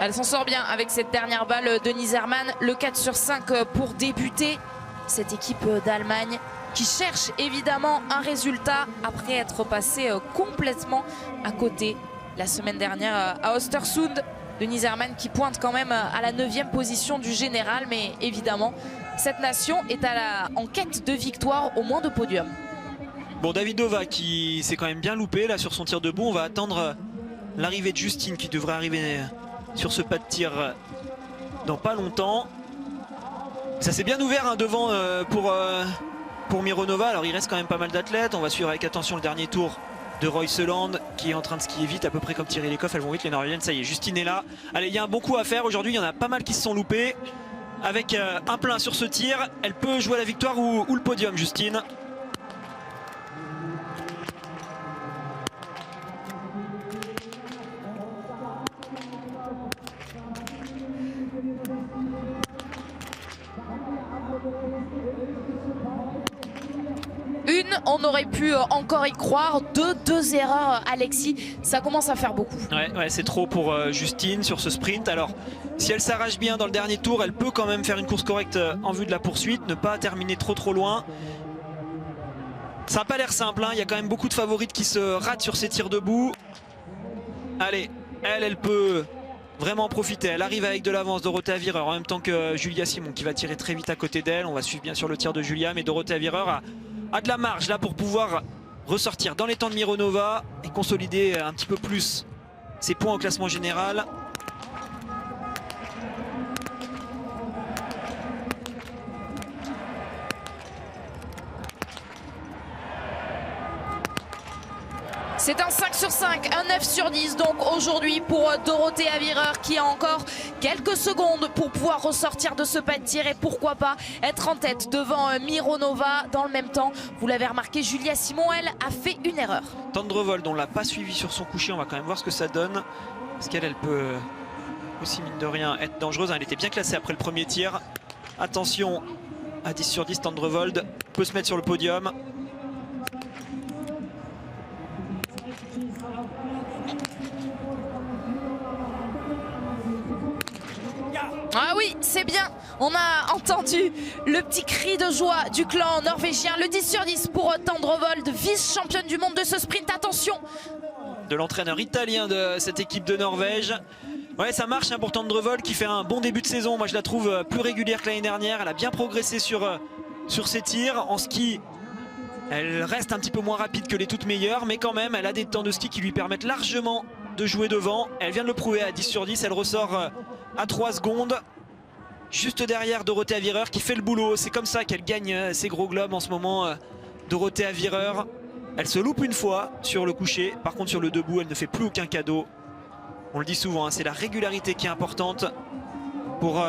Elle s'en sort bien avec cette dernière balle de Iserman. Le 4 sur 5 pour débuter. Cette équipe d'Allemagne qui cherche évidemment un résultat après être passé complètement à côté la semaine dernière à Östersund. De Iserman qui pointe quand même à la 9e position du général. Mais évidemment, cette nation est en quête de victoire, au moins de podium. Bon, Davidova qui s'est quand même bien loupé là sur son tir debout. On va attendre l'arrivée de Justine qui devrait arriver sur ce pas de tir dans pas longtemps. Ça s'est bien ouvert hein, devant pour Mironova. Alors il reste quand même pas mal d'athlètes. On va suivre avec attention le dernier tour de Royseland qui est en train de skier vite, à peu près comme Thierry Lecoff. Elles vont vite les Norvégiennes. Ça y est, Justine est là. Allez, il y a un bon coup à faire aujourd'hui. Il y en a pas mal qui se sont loupés. Avec un plein sur ce tir, elle peut jouer la victoire ou le podium, Justine. On aurait pu encore y croire. Deux erreurs, Alexis, ça commence à faire beaucoup. Ouais, c'est trop pour Justine sur ce sprint. Alors si elle s'arrache bien dans le dernier tour, elle peut quand même faire une course correcte en vue de la poursuite, ne pas terminer trop loin. Ça n'a pas l'air simple hein. Il y a quand même beaucoup de favorites qui se ratent sur ces tirs debout. Allez, elle peut vraiment profiter. Elle arrive avec de l'avance, Dorothée Avireur, en même temps que Julia Simon qui va tirer très vite à côté d'elle. On va suivre bien sûr le tir de Julia, mais Dorothée Avireur a de la marge là pour pouvoir ressortir dans les temps de Mironova et consolider un petit peu plus ses points au classement général. C'est un 5 sur 5, un 9 sur 10 donc aujourd'hui pour Dorothée Avireur qui a encore quelques secondes pour pouvoir ressortir de ce pas de tir et pourquoi pas être en tête devant Mironova. Dans le même temps, vous l'avez remarqué, Julia Simon, elle, a fait une erreur. Tendrevold, on ne l'a pas suivi sur son coucher, on va quand même voir ce que ça donne. Parce qu'elle peut aussi, mine de rien, être dangereuse. Elle était bien classée après le premier tir. Attention, à 10 sur 10, Tendrevold peut se mettre sur le podium. Ah oui, c'est bien. On a entendu le petit cri de joie du clan norvégien. Le 10 sur 10 pour Tendrevold, vice-championne du monde de ce sprint. Attention. De l'entraîneur italien de cette équipe de Norvège. Ouais, ça marche hein, pour Tendrevold qui fait un bon début de saison. Moi, je la trouve plus régulière que l'année dernière. Elle a bien progressé sur ses tirs. En ski, elle reste un petit peu moins rapide que les toutes meilleures. Mais quand même, elle a des temps de ski qui lui permettent largement de jouer devant. Elle vient de le prouver à 10 sur 10. Elle ressort à 3 secondes. Juste derrière Dorothée Avireur qui fait le boulot. C'est comme ça qu'elle gagne ses gros globes en ce moment. Dorothée Avireur. Elle se loupe une fois sur le coucher. Par contre, sur le debout, elle ne fait plus aucun cadeau. On le dit souvent, hein, c'est la régularité qui est importante pour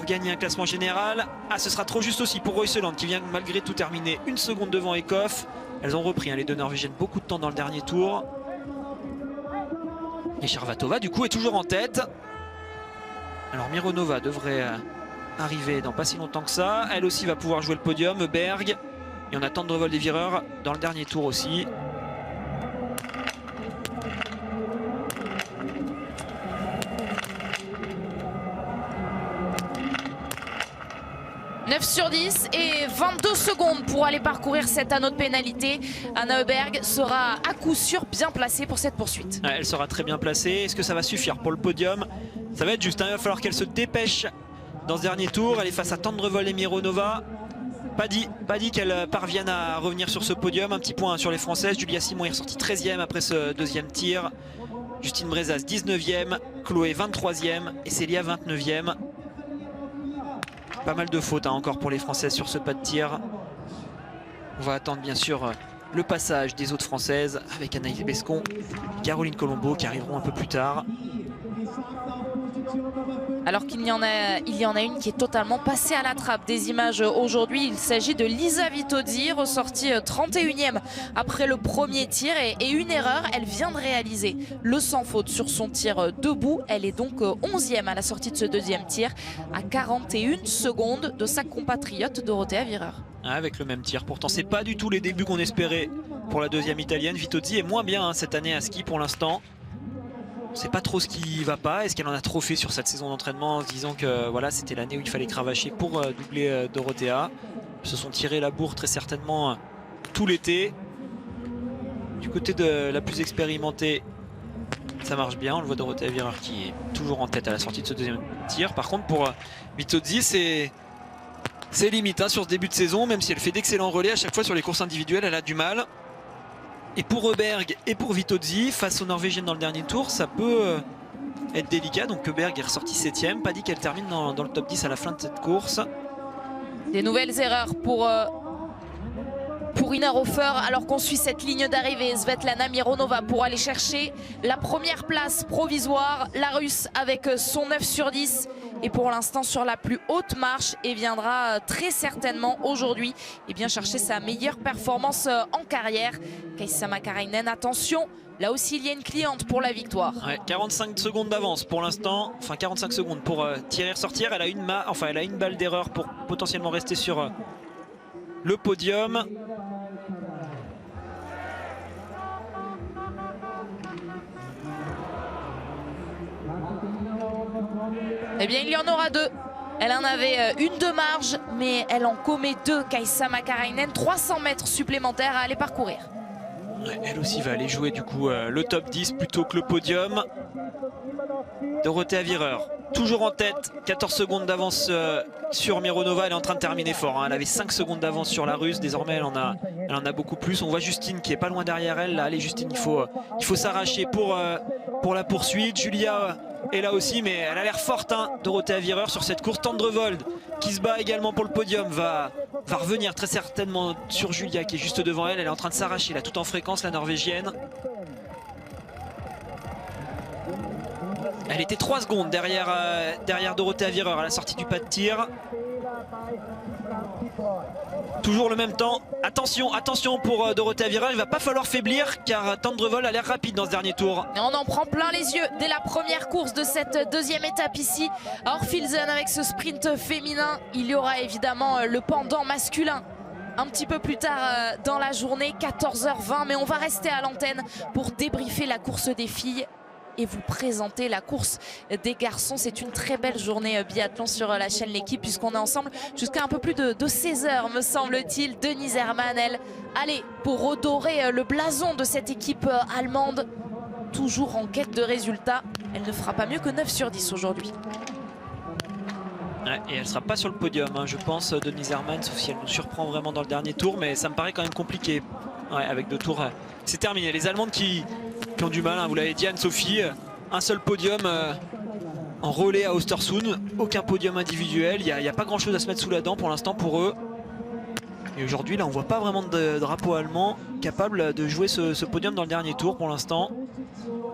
gagner un classement général. Ah, ce sera trop juste aussi pour Royseland qui vient malgré tout terminer 1 seconde devant Ekoff. Elles ont repris, hein, les deux Norvégiennes, beaucoup de temps dans le dernier tour. Et Charvatova, du coup, est toujours en tête. Alors Mironova devrait arriver dans pas si longtemps que ça. Elle aussi va pouvoir jouer le podium. Berg. Et on attend Tendrevold et Vireur dans le dernier tour aussi. « 9 sur 10 et 22 secondes pour aller parcourir cet anneau de pénalité. Anna Öberg sera à coup sûr bien placée pour cette poursuite. Ouais, elle sera très bien placée. Est-ce que ça va suffire pour le podium? Ça va être juste, hein. Il va falloir qu'elle se dépêche dans ce dernier tour. Elle est face à Tendrevold et Mironova. Pas dit qu'elle parvienne à revenir sur ce podium. Un petit point sur les Françaises. Julia Simon est ressortie 13e après ce deuxième tir. Justine Brezas 19e. Chloé 23e et Célia 29e. Pas mal de fautes hein, encore pour les Françaises sur ce pas de tir. On va attendre bien sûr le passage des autres Françaises avec Anaïs Bescon et Caroline Colombo qui arriveront un peu plus tard. Alors qu'il y en a une qui est totalement passée à la trappe. Des images aujourd'hui, il s'agit de Lisa Vitozzi, ressortie 31e après le premier tir et une erreur, elle vient de réaliser le sans faute sur son tir debout. Elle est donc 11e à la sortie de ce deuxième tir, à 41 secondes de sa compatriote Dorothea Virer. Avec le même tir, pourtant c'est pas du tout les débuts qu'on espérait pour la deuxième italienne. Vitozzi est moins bien cette année à ski pour l'instant. On ne sait pas trop ce qui va pas. Est-ce qu'elle en a trop fait sur cette saison d'entraînement en se disant que voilà, c'était l'année où il fallait cravacher pour doubler Dorothea. Ils se sont tirés la bourre très certainement tout l'été. Du côté de la plus expérimentée, ça marche bien. On le voit, Dorothea Virer qui est toujours en tête à la sortie de ce deuxième tir. Par contre pour Vitozzi, c'est limite sur ce début de saison. Même si elle fait d'excellents relais à chaque fois sur les courses individuelles, elle a du mal. Et pour Öberg et pour Vitozzi, face aux Norvégiennes dans le dernier tour, ça peut être délicat. Donc Öberg est ressortie 7e, pas dit qu'elle termine dans le top 10 à la fin de cette course. Des nouvelles erreurs pour Ina Hofer, alors qu'on suit cette ligne d'arrivée. Svetlana Mironova pour aller chercher la première place provisoire. La Russe avec son 9 sur 10. Et pour l'instant sur la plus haute marche et viendra très certainement aujourd'hui chercher sa meilleure performance en carrière. Kaisa Makarainen, attention, là aussi il y a une cliente pour la victoire. Ouais, 45 secondes d'avance pour l'instant, enfin 45 secondes pour tirer ressortir. Elle a une balle d'erreur pour potentiellement rester sur le podium. Eh bien, il y en aura deux. Elle en avait une de marge, mais elle en commet deux. Kaisa Makarainen, 300 mètres supplémentaires à aller parcourir. Ouais, elle aussi va aller jouer du coup le top 10 plutôt que le podium. Dorothea Virer, toujours en tête, 14 secondes d'avance sur Mironova. Elle est en train de terminer fort. Elle avait 5 secondes d'avance sur la Russe. Désormais, elle en a beaucoup plus. On voit Justine qui est pas loin derrière elle. Là, allez Justine, il faut s'arracher pour la poursuite. Julia est là aussi, mais elle a l'air forte, Dorothea Virer sur cette course. Tendrevold qui se bat également pour le podium va revenir très certainement sur Julia qui est juste devant elle. Elle est en train de s'arracher là, tout en fréquence, la Norvégienne. Elle était 3 secondes derrière Dorothea Virer à la sortie du pas de tir. Toujours le même temps. Attention, attention pour Dorothea Virer. Il va pas falloir faiblir car Tendrevold a l'air rapide dans ce dernier tour. Et on en prend plein les yeux dès la première course de cette deuxième étape ici à Orfilsen avec ce sprint féminin. Il y aura évidemment le pendant masculin un petit peu plus tard dans la journée, 14h20. Mais on va rester à l'antenne pour débriefer la course des filles et vous présenter la course des garçons. C'est une très belle journée biathlon sur la chaîne L'équipe puisqu'on est ensemble jusqu'à un peu plus de 16h me semble-t-il. Denise Herrmann, elle, allez, pour redorer le blason de cette équipe allemande, toujours en quête de résultats. Elle ne fera pas mieux que 9 sur 10 aujourd'hui. Ouais, et elle ne sera pas sur le podium, je pense, Denise Herrmann, sauf si elle nous surprend vraiment dans le dernier tour, mais ça me paraît quand même compliqué. Ouais, avec 2 tours, c'est terminé. Les Allemandes qui ont du mal, vous l'avez dit, Anne-Sophie, un seul podium en relais à Östersund, aucun podium individuel. Il n'y a pas grand chose à se mettre sous la dent pour l'instant pour eux. Et aujourd'hui, là, on voit pas vraiment de drapeau allemand capable de jouer ce podium dans le dernier tour pour l'instant.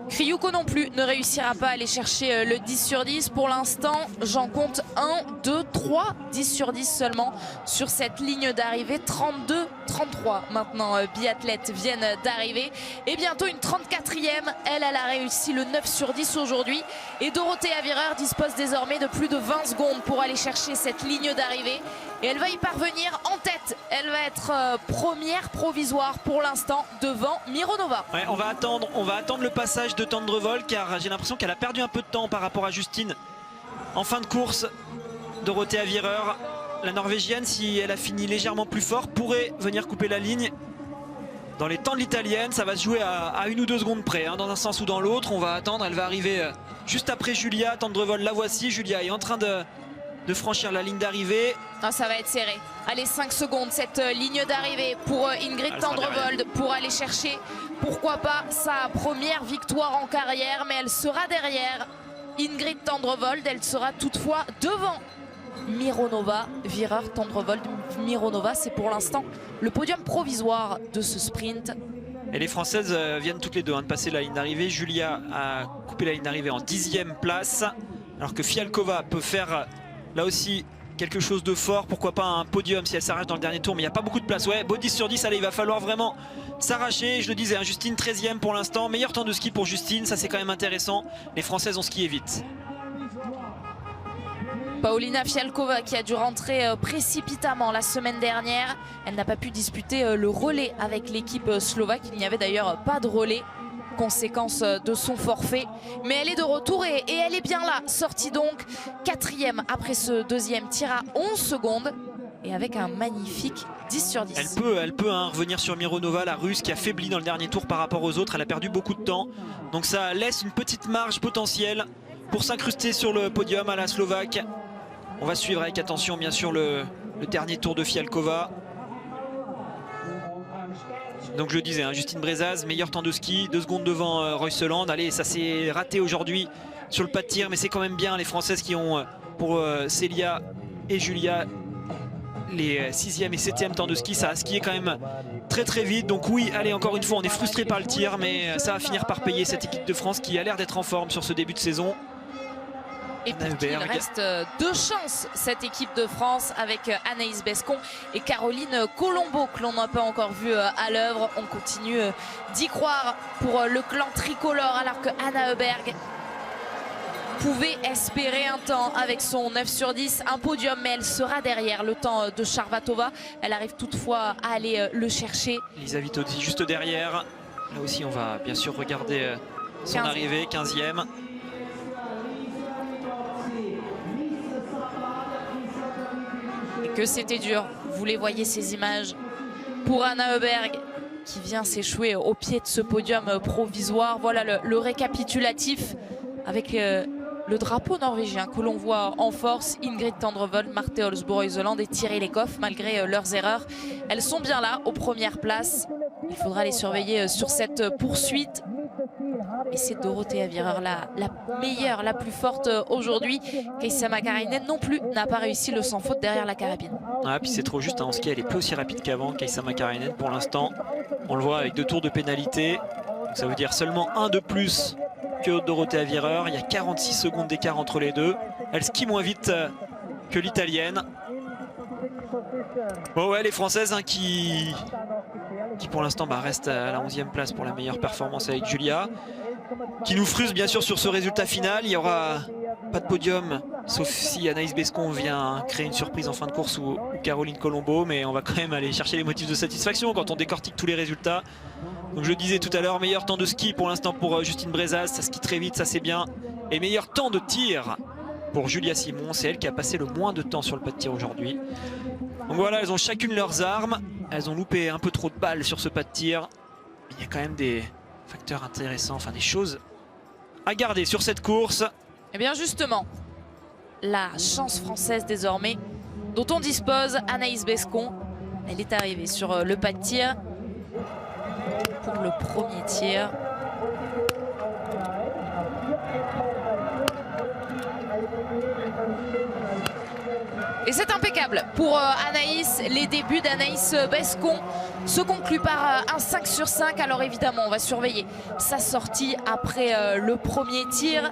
Kriouko non plus ne réussira pas à aller chercher le 10 sur 10. Pour l'instant, j'en compte 1, 2, 3, 10 sur 10 seulement sur cette ligne d'arrivée. 32, 33 maintenant biathlètes viennent d'arriver. Et bientôt une 34e. Elle a réussi le 9 sur 10 aujourd'hui. Et Dorothea Virer dispose désormais de plus de 20 secondes pour aller chercher cette ligne d'arrivée. Et elle va y parvenir en tête. Elle va être première provisoire pour l'instant devant Mironova. Ouais, on va attendre le passage de Tendrevold car j'ai l'impression qu'elle a perdu un peu de temps par rapport à Justine. En fin de course, Dorothea Virer, la Norvégienne, si elle a fini légèrement plus fort, pourrait venir couper la ligne. Dans les temps de l'Italienne, ça va se jouer à 1 ou 2 secondes près, dans un sens ou dans l'autre. On va attendre, elle va arriver juste après Julia. Tendrevold, la voici. Julia est en train de franchir la ligne d'arrivée. Ah, ça va être serré. Allez, 5 secondes, cette ligne d'arrivée pour Ingrid Tendrevold pour aller chercher, pourquoi pas, sa première victoire en carrière. Mais elle sera derrière Ingrid Tendrevold. Elle sera toutefois devant Mironova. Virer, Tendrevold, Mironova. C'est pour l'instant le podium provisoire de ce sprint. Et les Françaises viennent toutes les deux de passer la ligne d'arrivée. Julia a coupé la ligne d'arrivée en 10e place. Alors que Fialkova peut faire là aussi quelque chose de fort. Pourquoi pas un podium si elle s'arrache dans le dernier tour. Mais il n'y a pas beaucoup de place. Ouais, beau 10 sur 10. Allez, il va falloir vraiment s'arracher. Je le disais, hein, Justine 13e pour l'instant. Meilleur temps de ski pour Justine. Ça, c'est quand même intéressant. Les Françaises ont skié vite. Paulina Fialkova qui a dû rentrer précipitamment la semaine dernière. Elle n'a pas pu disputer le relais avec l'équipe slovaque. Il n'y avait d'ailleurs pas de relais, conséquence de son forfait. Mais elle est de retour et elle est bien là. Sortie donc 4e après ce deuxième tir à 11 secondes. Et avec un magnifique 10 sur 10. Elle peut hein, revenir sur Mironova, la Russe qui a faibli dans le dernier tour par rapport aux autres. Elle a perdu beaucoup de temps. Donc ça laisse une petite marge potentielle pour s'incruster sur le podium à la Slovaque. On va suivre avec attention bien sûr le dernier tour de Fialkova. Donc je le disais, hein, Justine Brezaz, meilleur temps de ski, 2 secondes devant Royseland. Allez, ça s'est raté aujourd'hui sur le pas de tir, mais c'est quand même bien les Françaises qui ont pour Célia et Julia les 6e et 7e temps de ski. Ça a skié quand même très très vite. Donc oui, allez, encore une fois, on est frustré par le tir, mais ça va finir par payer cette équipe de France qui a l'air d'être en forme sur ce début de saison. Et pour qu'il reste 2 chances, cette équipe de France avec Anaïs Bescon et Caroline Colombo que l'on n'a pas encore vu à l'œuvre. On continue d'y croire pour le clan tricolore alors que Anna Heuberg pouvait espérer un temps avec son 9 sur 10, un podium, mais elle sera derrière le temps de Charvatova. Elle arrive toutefois à aller le chercher. Lisa Vitozzi juste derrière. Là aussi on va bien sûr regarder son arrivée, 15e. Que c'était dur, vous les voyez ces images pour Anna Heuberg qui vient s'échouer au pied de ce podium provisoire. Voilà le récapitulatif avec le drapeau norvégien que l'on voit en force. Ingrid Tendrevold, Marte Olsbo-Reuseland et Thierry Lecoff, malgré leurs erreurs, elles sont bien là aux premières places. Il faudra les surveiller sur cette poursuite. Et c'est Dorothea Virer la meilleure, la plus forte aujourd'hui. Kaisa Makarainen non plus n'a pas réussi le sans faute derrière la carabine. Ah, puis c'est trop juste, hein, en ski elle est plus aussi rapide qu'avant, Kaisa Makarainen pour l'instant. On le voit avec 2 tours de pénalité. Donc ça veut dire seulement 1 de plus que Dorothea Virer. Il y a 46 secondes d'écart entre les deux. Elle skie moins vite que l'italienne. Bon ouais, les Françaises hein, qui pour l'instant restent à la 11e place pour la meilleure performance avec Julia. Qui nous frustre bien sûr sur ce résultat final. Il n'y aura pas de podium, sauf si Anaïs Bescon vient créer une surprise en fin de course ou Caroline Colombo. Mais on va quand même aller chercher les motifs de satisfaction quand on décortique tous les résultats. Donc je le disais tout à l'heure, meilleur temps de ski pour l'instant pour Justine Brezaz. Ça skie très vite, ça c'est bien. Et meilleur temps de tir pour Julia Simon. C'est elle qui a passé le moins de temps sur le pas de tir aujourd'hui. Donc voilà, elles ont chacune leurs armes. Elles ont loupé un peu trop de balles sur ce pas de tir. Mais il y a quand même des facteurs intéressants, enfin des choses à garder sur cette course. Et bien justement, la chance française désormais dont on dispose, Anaïs Bescon, elle est arrivée sur le pas de tir pour le premier tir. Et c'est impeccable pour Anaïs. Les débuts d'Anaïs Bescon se concluent par un 5 sur 5. Alors évidemment, on va surveiller sa sortie après le premier tir.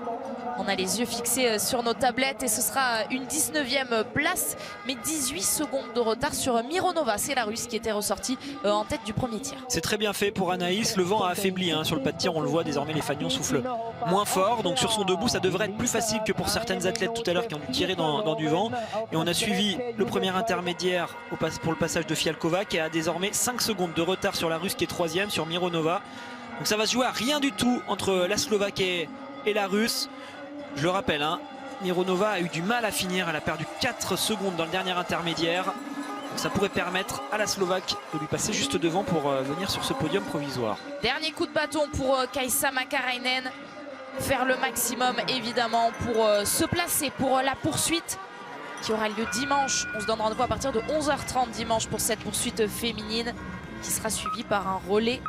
On a les yeux fixés sur nos tablettes et ce sera une 19e place, mais 18 secondes de retard sur Mironova. C'est la Russe qui était ressortie en tête du premier tir. C'est très bien fait pour Anaïs. Le vent a affaibli hein, sur le pas de tir. On le voit désormais, les fanions soufflent moins fort. Donc sur son debout, ça devrait être plus facile que pour certaines athlètes tout à l'heure qui ont dû tirer dans du vent. Et on a suivi le premier intermédiaire pour le passage de Fialkova qui a désormais 5 secondes de retard sur la Russe qui est 3e, sur Mironova. Donc ça va se jouer à rien du tout entre la Slovaque et la Russe. Je le rappelle, hein, Mironova a eu du mal à finir. Elle a perdu 4 secondes dans le dernier intermédiaire. Donc ça pourrait permettre à la Slovaque de lui passer juste devant pour venir sur ce podium provisoire. Dernier coup de bâton pour Kaisa Makarainen. Faire le maximum évidemment pour se placer pour la poursuite qui aura lieu dimanche. On se donne rendez-vous à partir de 11h30 dimanche pour cette poursuite féminine qui sera suivie par un relais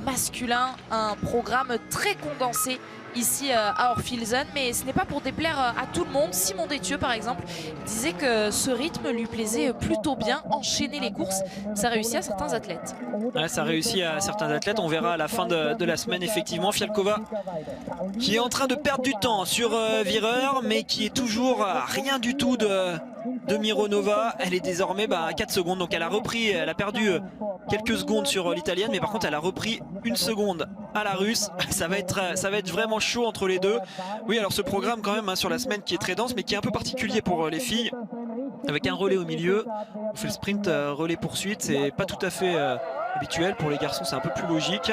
masculin, un programme très condensé ici à Orphilsen, mais ce n'est pas pour déplaire à tout le monde. Simon Détieux par exemple disait que ce rythme lui plaisait plutôt bien, enchaîner les courses, ça réussit à certains athlètes. Ouais, ça réussit à certains athlètes, on verra à la fin de la semaine effectivement. Fialkova qui est en train de perdre du temps sur Wierer, mais qui est toujours à rien du tout de Mironova. Elle est désormais à 4 secondes, donc elle a perdu quelques secondes sur l'italienne, mais par contre elle a repris 1 seconde à la russe. Ça va être vraiment chaud entre les deux. Oui, alors ce programme quand même sur la semaine qui est très dense, mais qui est un peu particulier pour les filles, avec un relais au milieu. On fait le sprint relais poursuite, c'est pas tout à fait habituel. Pour les garçons c'est un peu plus logique.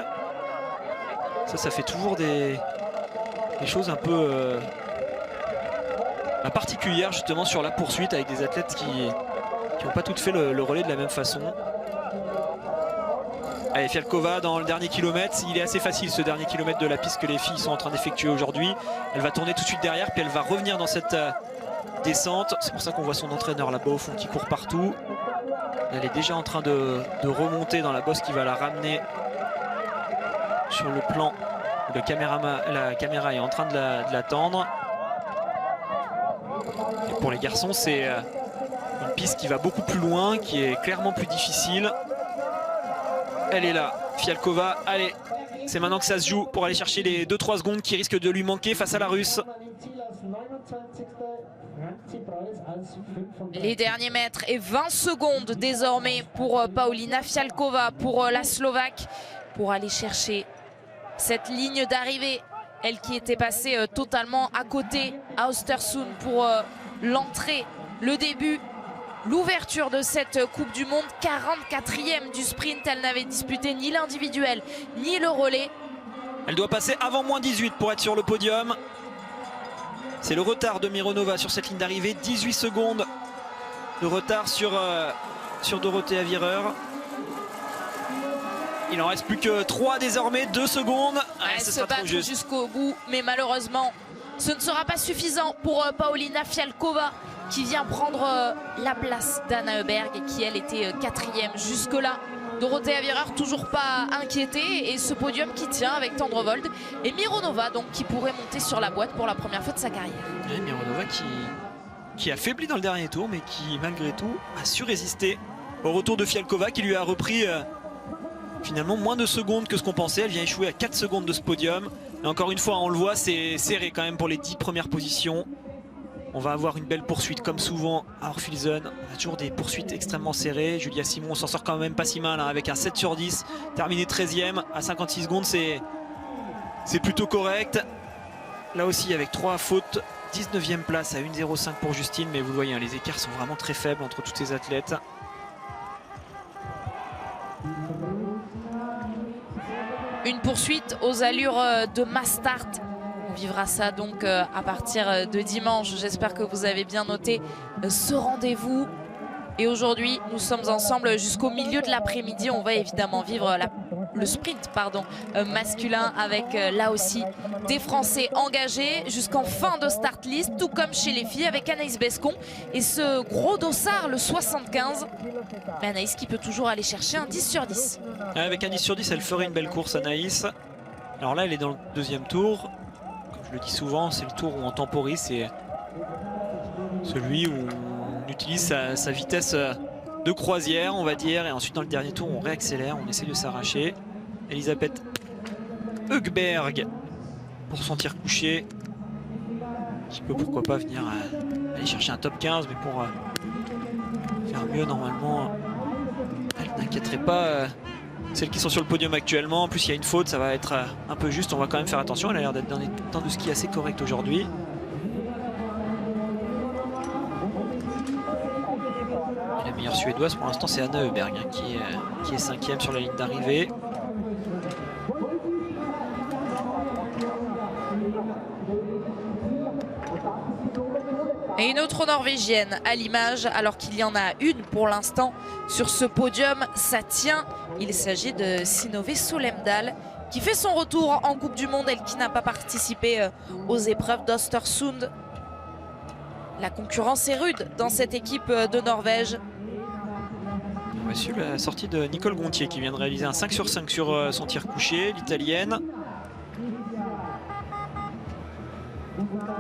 Ça fait toujours des choses un peu particulières justement sur la poursuite, avec des athlètes qui n'ont pas toutes fait le relais de la même façon. Allez, Fialkova dans le dernier kilomètre, il est assez facile ce dernier kilomètre de la piste que les filles sont en train d'effectuer aujourd'hui. Elle va tourner tout de suite derrière, puis elle va revenir dans cette descente. C'est pour ça qu'on voit son entraîneur là-bas au fond qui court partout. Elle est déjà en train de remonter dans la bosse qui va la ramener sur le plan. La caméra est en train de l'attendre. Et pour les garçons, c'est une piste qui va beaucoup plus loin, qui est clairement plus difficile. Elle est là, Fialkova, allez, c'est maintenant que ça se joue pour aller chercher les 2-3 secondes qui risquent de lui manquer face à la Russe. Les derniers mètres et 20 secondes désormais pour Paulina Fialkova, pour la Slovaque, pour aller chercher cette ligne d'arrivée. Elle qui était passée totalement à côté à Östersund pour l'entrée, le début, l'ouverture de cette Coupe du Monde. 44e du sprint, elle n'avait disputé ni l'individuel ni le relais. Elle doit passer avant moins 18 pour être sur le podium. C'est le retard de Mironova sur cette ligne d'arrivée, 18 secondes de retard sur Dorothea Wierer. Il en reste plus que 3 désormais, 2 secondes. Elle se bat jusqu'au bout, mais malheureusement ce ne sera pas suffisant pour Paulina Fialkova, qui vient prendre la place d'Anna Heuberg, qui elle était 4e jusque-là. Dorothea Wierer toujours pas inquiétée, et ce podium qui tient avec Tendrevold et Mironova donc qui pourrait monter sur la boîte pour la première fois de sa carrière. Et Mironova qui a faibli dans le dernier tour, mais qui malgré tout a su résister au retour de Fialkova, qui lui a repris finalement moins de secondes que ce qu'on pensait. Elle vient échouer à 4 secondes de ce podium. Et encore une fois, on le voit, c'est serré quand même pour les 10 premières positions. On va avoir une belle poursuite comme souvent à Orphilsen. On a toujours des poursuites extrêmement serrées. Julia Simon s'en sort quand même pas si mal avec un 7 sur 10. Terminé 13e à 56 secondes, c'est plutôt correct. Là aussi avec 3 fautes. 19e place à 1,05 pour Justine. Mais vous le voyez, les écarts sont vraiment très faibles entre toutes ces athlètes. Une poursuite aux allures de mass start. On vivra ça donc à partir de dimanche. J'espère que vous avez bien noté ce rendez-vous. Et aujourd'hui, nous sommes ensemble jusqu'au milieu de l'après-midi. On va évidemment vivre le sprint masculin avec là aussi des Français engagés jusqu'en fin de start list, tout comme chez les filles avec Anaïs Bescon et ce gros dossard, le 75. Mais Anaïs qui peut toujours aller chercher un 10 sur 10. Avec un 10 sur 10, elle ferait une belle course, Anaïs. Alors là, elle est dans le 2e tour. Comme je le dis souvent, c'est le tour où on temporise. C'est celui où on utilise sa vitesse de croisière, on va dire. Et ensuite, dans le dernier tour, on réaccélère, on essaie de s'arracher. Elisabeth Högberg pour son tir couché, qui peut pourquoi pas venir aller chercher un top 15, mais pour faire mieux normalement, elle n'inquiéterait pas celles qui sont sur le podium actuellement. En plus il y a une faute, ça va être un peu juste, on va quand même faire attention. Elle a l'air d'être dans des temps de ski assez corrects aujourd'hui. La meilleure suédoise pour l'instant c'est Anna Heuberg qui est 5e sur la ligne d'arrivée. Et une autre norvégienne à l'image, alors qu'il y en a une pour l'instant sur ce podium, ça tient. Il s'agit de Synnøve Solemdahl qui fait son retour en Coupe du Monde, elle qui n'a pas participé aux épreuves d'Östersund. La concurrence est rude dans cette équipe de Norvège. On a su la sortie de Nicole Gontier qui vient de réaliser un 5 sur 5 sur son tir couché, l'italienne.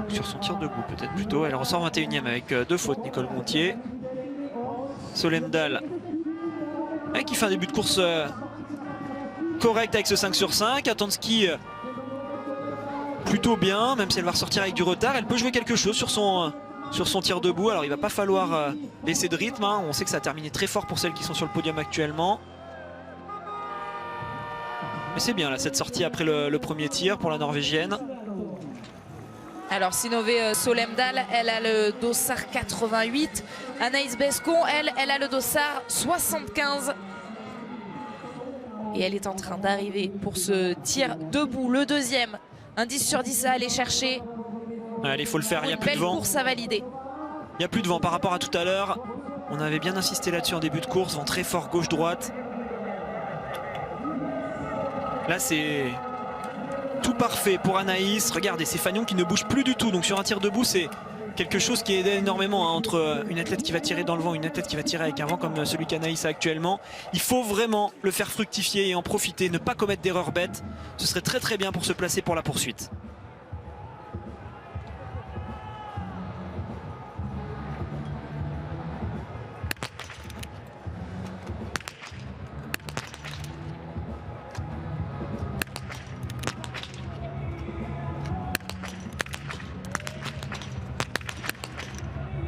Sur son tir debout peut-être plutôt. Elle ressort 21e avec 2 fautes, Nicole Gontier. Solemdal qui fait un début de course correct avec ce 5 sur 5. Atanski plutôt bien, même si elle va ressortir avec du retard. Elle peut jouer quelque chose sur son tir debout. Alors il va pas falloir laisser de rythme, hein. On sait que ça a terminé très fort pour celles qui sont sur le podium actuellement. Mais c'est bien là cette sortie après le premier tir pour la Norvégienne. Alors Synnøve Solemdal, elle a le dossard 88. Anaïs Bescon, elle a le dossard 75. Et elle est en train d'arriver pour ce tir debout, le deuxième. Un 10 sur 10 à aller chercher. Allez, il faut le faire, il n'y a plus de vent. Une belle course à valider. Il n'y a plus de vent par rapport à tout à l'heure. On avait bien insisté là-dessus en début de course. Vent très fort gauche-droite. Là, c'est tout parfait pour Anaïs. Regardez, c'est Fagnon qui ne bouge plus du tout. Donc sur un tir debout, c'est quelque chose qui aide énormément, hein, entre une athlète qui va tirer dans le vent et une athlète qui va tirer avec un vent comme celui qu'Anaïs a actuellement. Il faut vraiment le faire fructifier et en profiter, ne pas commettre d'erreurs bêtes. Ce serait très très bien pour se placer pour la poursuite.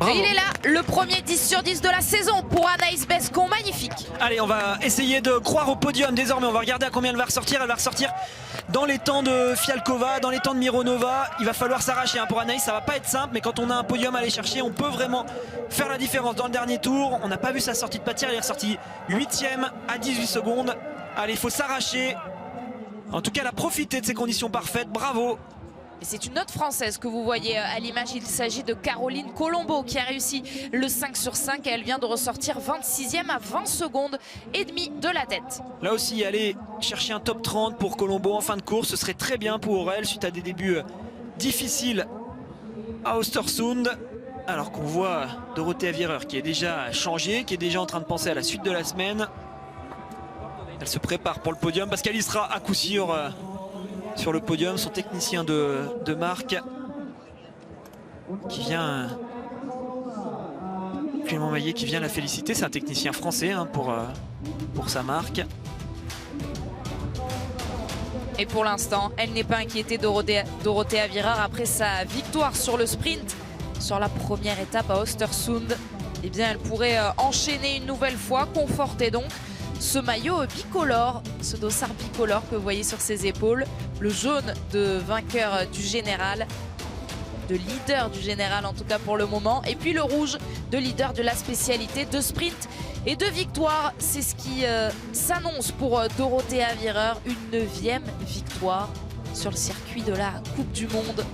Et il est là, le premier 10 sur 10 de la saison pour Anaïs Bescon, magnifique. Allez, on va essayer de croire au podium désormais. On va regarder à combien elle va ressortir. Elle va ressortir dans les temps de Fialkova, dans les temps de Mironova. Il va falloir s'arracher, hein. Pour Anaïs, ça va pas être simple, mais quand on a un podium à aller chercher, on peut vraiment faire la différence. Dans le dernier tour, on n'a pas vu sa sortie de pâtière. Elle est ressortie 8e à 18 secondes. Allez, il faut s'arracher. En tout cas, elle a profité de ces conditions parfaites. Bravo. Et c'est une autre Française que vous voyez à l'image. Il s'agit de Caroline Colombo qui a réussi le 5 sur 5 et elle vient de ressortir 26e à 20 secondes et demie de la tête. Là aussi, aller chercher un top 30 pour Colombo en fin de course, ce serait très bien pour elle suite à des débuts difficiles à Östersund. Alors qu'on voit Dorothea Virer qui est déjà changée, qui est déjà en train de penser à la suite de la semaine. Elle se prépare pour le podium parce qu'elle y sera à coup sûr sur le podium. Son technicien de marque qui vient, Clément Maillet, qui vient la féliciter. C'est un technicien français, hein, pour sa marque. Et pour l'instant, elle n'est pas inquiétée, Dorothea Virer, après sa victoire sur le sprint sur la première étape à Östersund. Eh bien, elle pourrait enchaîner une nouvelle fois, conforter donc ce maillot bicolore, ce dossard bicolore que vous voyez sur ses épaules. Le jaune de vainqueur du général, de leader du général en tout cas pour le moment. Et puis le rouge de leader de la spécialité de sprint et de victoire. C'est ce qui s'annonce pour Dorothea Virer. Une 9e victoire sur le circuit de la Coupe du Monde.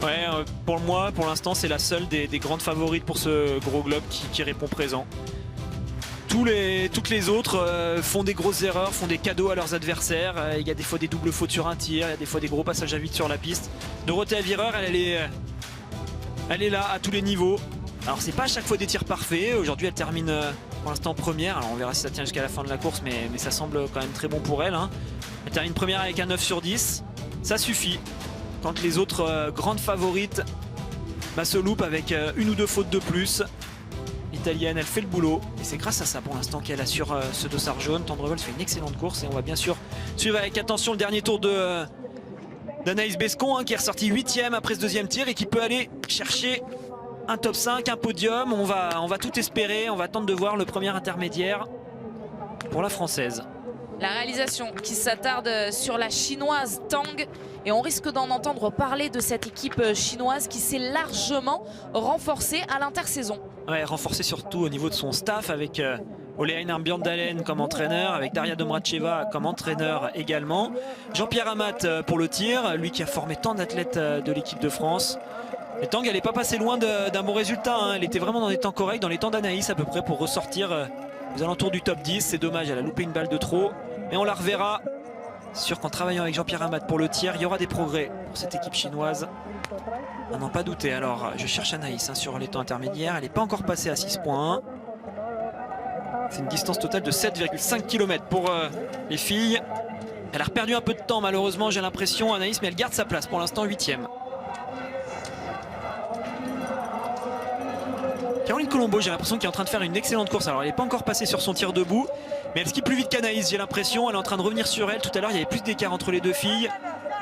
Ouais, pour moi, pour l'instant, c'est la seule des grandes favorites pour ce gros globe qui répond présent. Toutes les autres font des grosses erreurs, font des cadeaux à leurs adversaires. Il y a des fois des doubles fautes sur un tir, il y a des fois des gros passages à vide sur la piste. Dorothea Virer, elle est là à tous les niveaux. Alors c'est pas à chaque fois des tirs parfaits. Aujourd'hui elle termine pour l'instant première. Alors on verra si ça tient jusqu'à la fin de la course, mais ça semble quand même très bon pour elle, hein. Elle termine première avec un 9 sur 10. Ça suffit quand les autres grandes favorites se loupent avec une ou deux fautes de plus. L'italienne, elle fait le boulot et c'est grâce à ça pour l'instant qu'elle assure ce dossard jaune. Tendrevol fait une excellente course et on va bien sûr suivre avec attention le dernier tour d'Anaïs Bescon, hein, qui est ressorti 8e après ce deuxième tir et qui peut aller chercher un top 5, un podium. On va tout espérer, on va attendre de voir le premier intermédiaire pour la Française. La réalisation qui s'attarde sur la chinoise Tang et on risque d'en entendre parler de cette équipe chinoise qui s'est largement renforcée à l'intersaison. Ouais, renforcée surtout au niveau de son staff avec Ole Einar Bjørndalen comme entraîneur, avec Daria Domracheva comme entraîneur également. Jean-Pierre Amat pour le tir, lui qui a formé tant d'athlètes de l'équipe de France. Et Tang, elle n'est pas passée loin d'un bon résultat, hein. Elle était vraiment dans des temps corrects, dans les temps d'Anaïs à peu près pour ressortir aux alentours du top 10. C'est dommage, elle a loupé une balle de trop. Mais on la reverra. C'est sûr qu'en travaillant avec Jean-Pierre Amat pour le tir, il y aura des progrès pour cette équipe chinoise. On n'en pas douter. Alors je cherche Anaïs, hein, sur les temps intermédiaires. Elle n'est pas encore passée à 6.1. C'est une distance totale de 7,5 km pour les filles. Elle a perdu un peu de temps malheureusement, j'ai l'impression, Anaïs, mais elle garde sa place pour l'instant, 8e. Caroline Colombo, j'ai l'impression qu'elle est en train de faire une excellente course. Alors elle n'est pas encore passée sur son tir debout, mais elle skie plus vite qu'Anaïs, j'ai l'impression. Elle est en train de revenir sur elle. Tout à l'heure, il y avait plus d'écart entre les deux filles.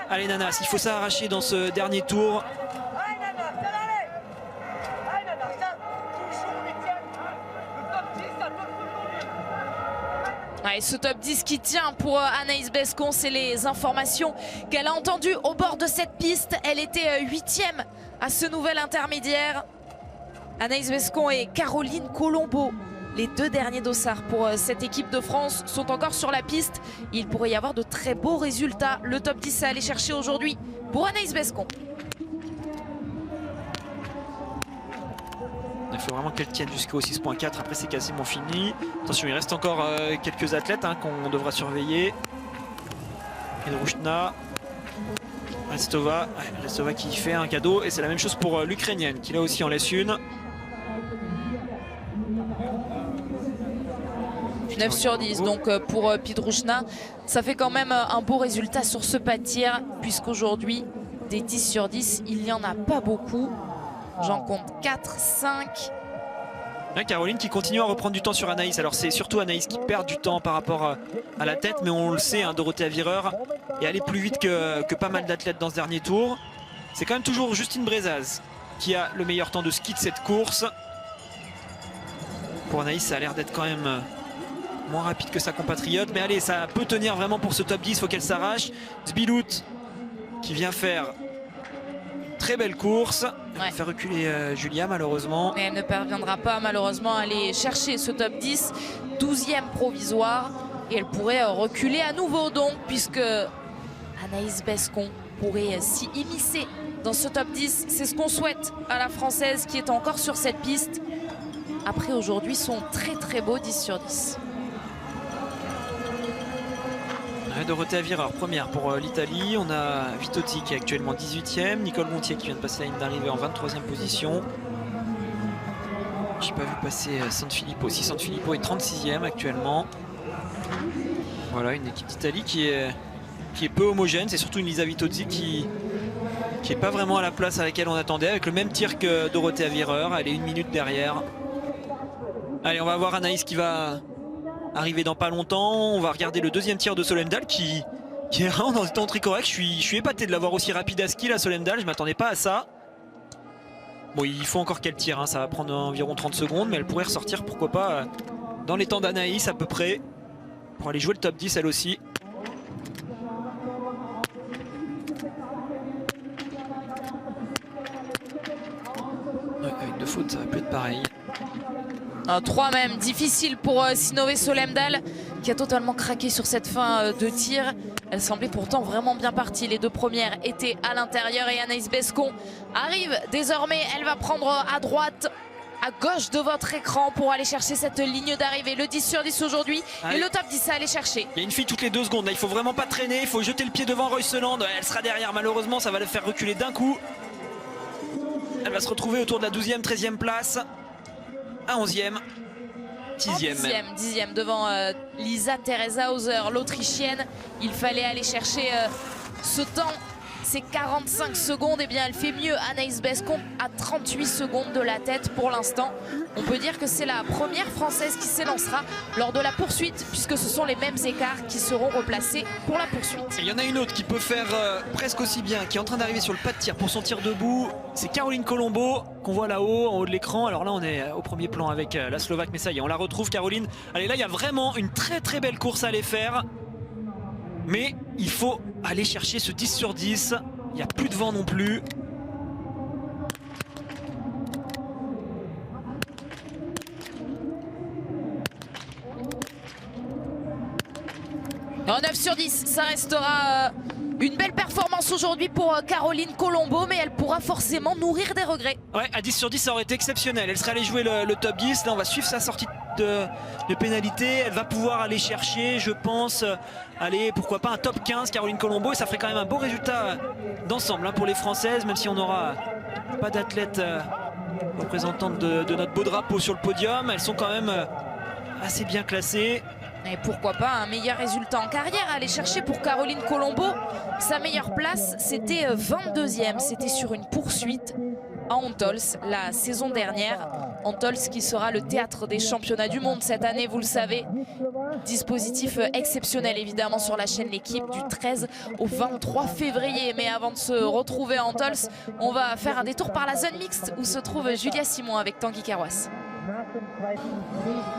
Allez Nanas, il faut s'arracher dans ce dernier tour. Ouais, ce top 10 qui tient pour Anaïs Bescon, c'est les informations qu'elle a entendues au bord de cette piste. Elle était 8e à ce nouvel intermédiaire. Anaïs Bescon et Caroline Colombo, les deux derniers dossards pour cette équipe de France, sont encore sur la piste. Il pourrait y avoir de très beaux résultats. Le top 10 à aller chercher aujourd'hui pour Anaïs Bescon. Il faut vraiment qu'elle tienne jusqu'au 6.4. Après, c'est quasiment fini. Attention, il reste encore quelques athlètes qu'on devra surveiller. Pedrouchna, Restova. Restova qui fait un cadeau. Et c'est la même chose pour l'Ukrainienne qui là aussi en laisse une. 9 sur 10 donc pour Pedrouchna. Ça fait quand même un beau résultat sur ce pas de tir, puisqu'aujourd'hui, des 10 sur 10, il n'y en a pas beaucoup. J'en compte 4, 5. Caroline qui continue à reprendre du temps sur Anaïs. Alors c'est surtout Anaïs qui perd du temps par rapport à la tête, mais on le sait, Dorothée Avireur est allée plus vite que pas mal d'athlètes dans ce dernier tour. C'est quand même toujours Justine Brezaz qui a le meilleur temps de ski de cette course. Pour Anaïs, ça a l'air d'être quand même moins rapide que sa compatriote, mais allez, ça peut tenir vraiment pour ce top 10. Il faut qu'elle s'arrache. Zbilout qui vient faire très belle course. Elle fait reculer Julia malheureusement. Mais elle ne parviendra pas malheureusement à aller chercher ce top 10. 12e provisoire. Et elle pourrait reculer à nouveau donc, puisque Anaïs Bescon pourrait s'y immiscer dans ce top 10. C'est ce qu'on souhaite à la Française qui est encore sur cette piste. Après aujourd'hui son très beau 10 sur 10. Dorothée Avireur première pour l'Italie. On a Vitotti qui est actuellement 18e. Nicole Montier qui vient de passer la ligne d'arrivée en 23e position. J'ai pas vu passer Sanfilippo. Si Sanfilippo est 36e actuellement. Voilà, une équipe d'Italie qui est peu homogène. C'est surtout une Lisa Vitotti qui est pas vraiment à la place à laquelle on attendait, avec le même tir que Dorothée Avireur. Elle est 1 minute derrière. Allez, on va voir Anaïs qui va arriver dans pas longtemps. On va regarder le deuxième tir de Solemdal qui est vraiment dans le temps très correct. Je suis épaté de l'avoir aussi rapide à ski là, Solemdal. Je m'attendais pas à ça. Bon, il faut encore qu'elle tire, ça va prendre environ 30 secondes, mais elle pourrait ressortir, pourquoi pas, dans les temps d'Anaïs à peu près, pour aller jouer le top 10 elle aussi. Ouais, avec 2 fautes, ça va plus être pareil. 3 même, difficile pour Sinové Solemdal qui a totalement craqué sur cette fin de tir. Elle semblait pourtant vraiment bien partie. Les 2 premières étaient à l'intérieur et Anaïs Bescon arrive désormais. Elle va prendre à droite, à gauche de votre écran pour aller chercher cette ligne d'arrivée. Le 10 sur 10 aujourd'hui et le top 10 à aller chercher. Il y a une fille toutes les 2 secondes. Là, il faut vraiment pas traîner. Il faut jeter le pied devant Royseland. Elle sera derrière. Malheureusement, ça va le faire reculer d'un coup. Elle va se retrouver autour de la 12e, 13e place. À 11e, 10e même. 10e devant Lisa Teresa Hauser, l'Autrichienne. Il fallait aller chercher ce temps, ces 45 secondes. Et bien elle fait mieux, Anaïs Bescon, à 38 secondes de la tête pour l'instant. On peut dire que c'est la première Française qui s'élancera lors de la poursuite, puisque ce sont les mêmes écarts qui seront replacés pour la poursuite. Il y en a une autre qui peut faire presque aussi bien, qui est en train d'arriver sur le pas de tir pour son tir debout. C'est Caroline Colombo qu'on voit là-haut, en haut de l'écran. Alors là, on est au premier plan avec la Slovaque, mais ça y est, on la retrouve, Caroline. Allez, là, il y a vraiment une très belle course à aller faire. Mais il faut aller chercher ce 10 sur 10. Il n'y a plus de vent non plus. En 9 sur 10, ça restera une belle performance aujourd'hui pour Caroline Colombo, mais elle pourra forcément nourrir des regrets. Ouais, à 10 sur 10, ça aurait été exceptionnel. Elle serait allée jouer le top 10. Là, on va suivre sa sortie de pénalité. Elle va pouvoir aller chercher, je pense, aller, pourquoi pas, un top 15, Caroline Colombo. Et ça ferait quand même un beau résultat d'ensemble pour les Françaises, même si on n'aura pas d'athlète représentante de notre beau drapeau sur le podium. Elles sont quand même assez bien classée. Et pourquoi pas un meilleur résultat en carrière à aller chercher pour Caroline Colombo. Sa meilleure place, c'était 22e. C'était sur une poursuite à Antols la saison dernière. Antols qui sera le théâtre des championnats du monde cette année, vous le savez. Dispositif exceptionnel évidemment sur la chaîne L'équipe du 13 au 23 février. Mais avant de se retrouver à Antols, on va faire un détour par la zone mixte où se trouve Julia Simon avec Tanguy Kerouas.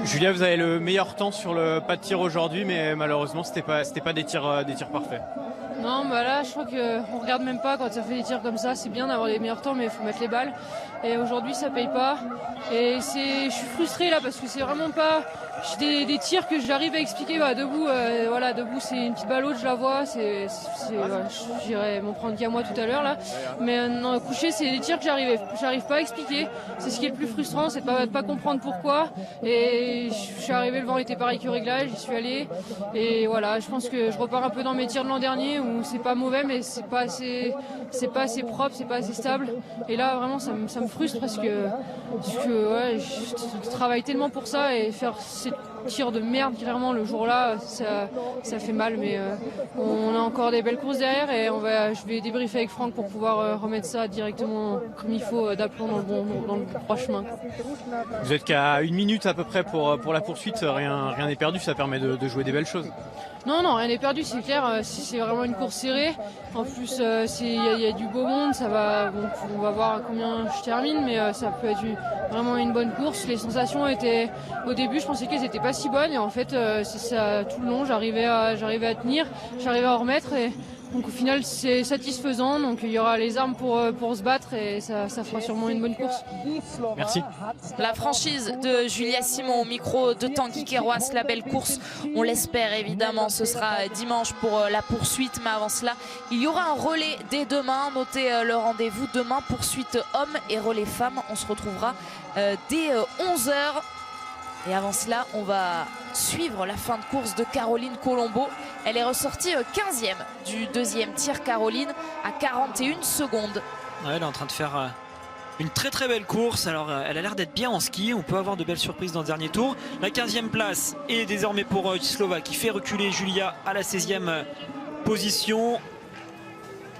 Julia, vous avez le meilleur temps sur le pas de tir aujourd'hui, mais malheureusement c'était pas des tirs parfaits. Non, bah là je crois qu'on regarde même pas quand ça fait des tirs comme ça. C'est bien d'avoir les meilleurs temps, mais il faut mettre les balles. Et aujourd'hui ça paye pas. Et je suis frustrée là parce que c'est vraiment pas des tirs que j'arrive à expliquer. Bah, debout, voilà, debout c'est une petite balle haute, je la vois. J'irai m'en prendre qu'à moi tout à l'heure là. Mais non, couché c'est des tirs que j'arrive pas à expliquer. C'est ce qui est le plus frustrant, c'est de pas comprendre pourquoi. Et je suis arrivé, le vent était pareil que réglage, j'y suis allé. Et voilà, je pense que je repars un peu dans mes tirs de l'an dernier où c'est pas mauvais, mais c'est pas assez propre, c'est pas assez stable. Et là vraiment ça me frustre parce que ouais, je travaille tellement pour ça et faire ces tirs de merde clairement le jour-là, ça fait mal. Mais on a encore des belles courses derrière et je vais débriefer avec Franck pour pouvoir remettre ça directement comme il faut, d'aplomb dans le droit chemin. Vous êtes qu'à 1 minute à peu près pour la poursuite, rien n'est perdu, ça permet de jouer des belles choses. Non, rien n'est perdu, c'est clair. C'est vraiment une course serrée. En plus, il y a du beau monde. Ça va, bon, on va voir à combien je termine, mais ça peut être vraiment une bonne course. Les sensations étaient, au début, je pensais qu'elles n'étaient pas si bonnes, et en fait, c'est ça tout le long. J'arrivais à tenir, j'arrivais à en remettre, et donc au final, c'est satisfaisant. Donc il y aura les armes pour se battre, et ça fera sûrement une bonne course. Merci. La franchise de Julia Simon au micro de Tanguy Kerouas, la belle course, on l'espère évidemment, ce sera dimanche pour la poursuite, mais avant cela il y aura un relais dès demain. Notez le rendez-vous demain, poursuite hommes et relais femmes. On se retrouvera dès 11 h. Et avant cela, on va suivre la fin de course de Caroline Colombo. Elle est ressortie 15e du deuxième tir, Caroline, à 41 secondes. Ouais, elle est en train de faire une très très belle course. Alors elle a l'air d'être bien en ski, on peut avoir de belles surprises dans le dernier tour. La 15e place est désormais pour Slova, qui fait reculer Julia à la 16e position.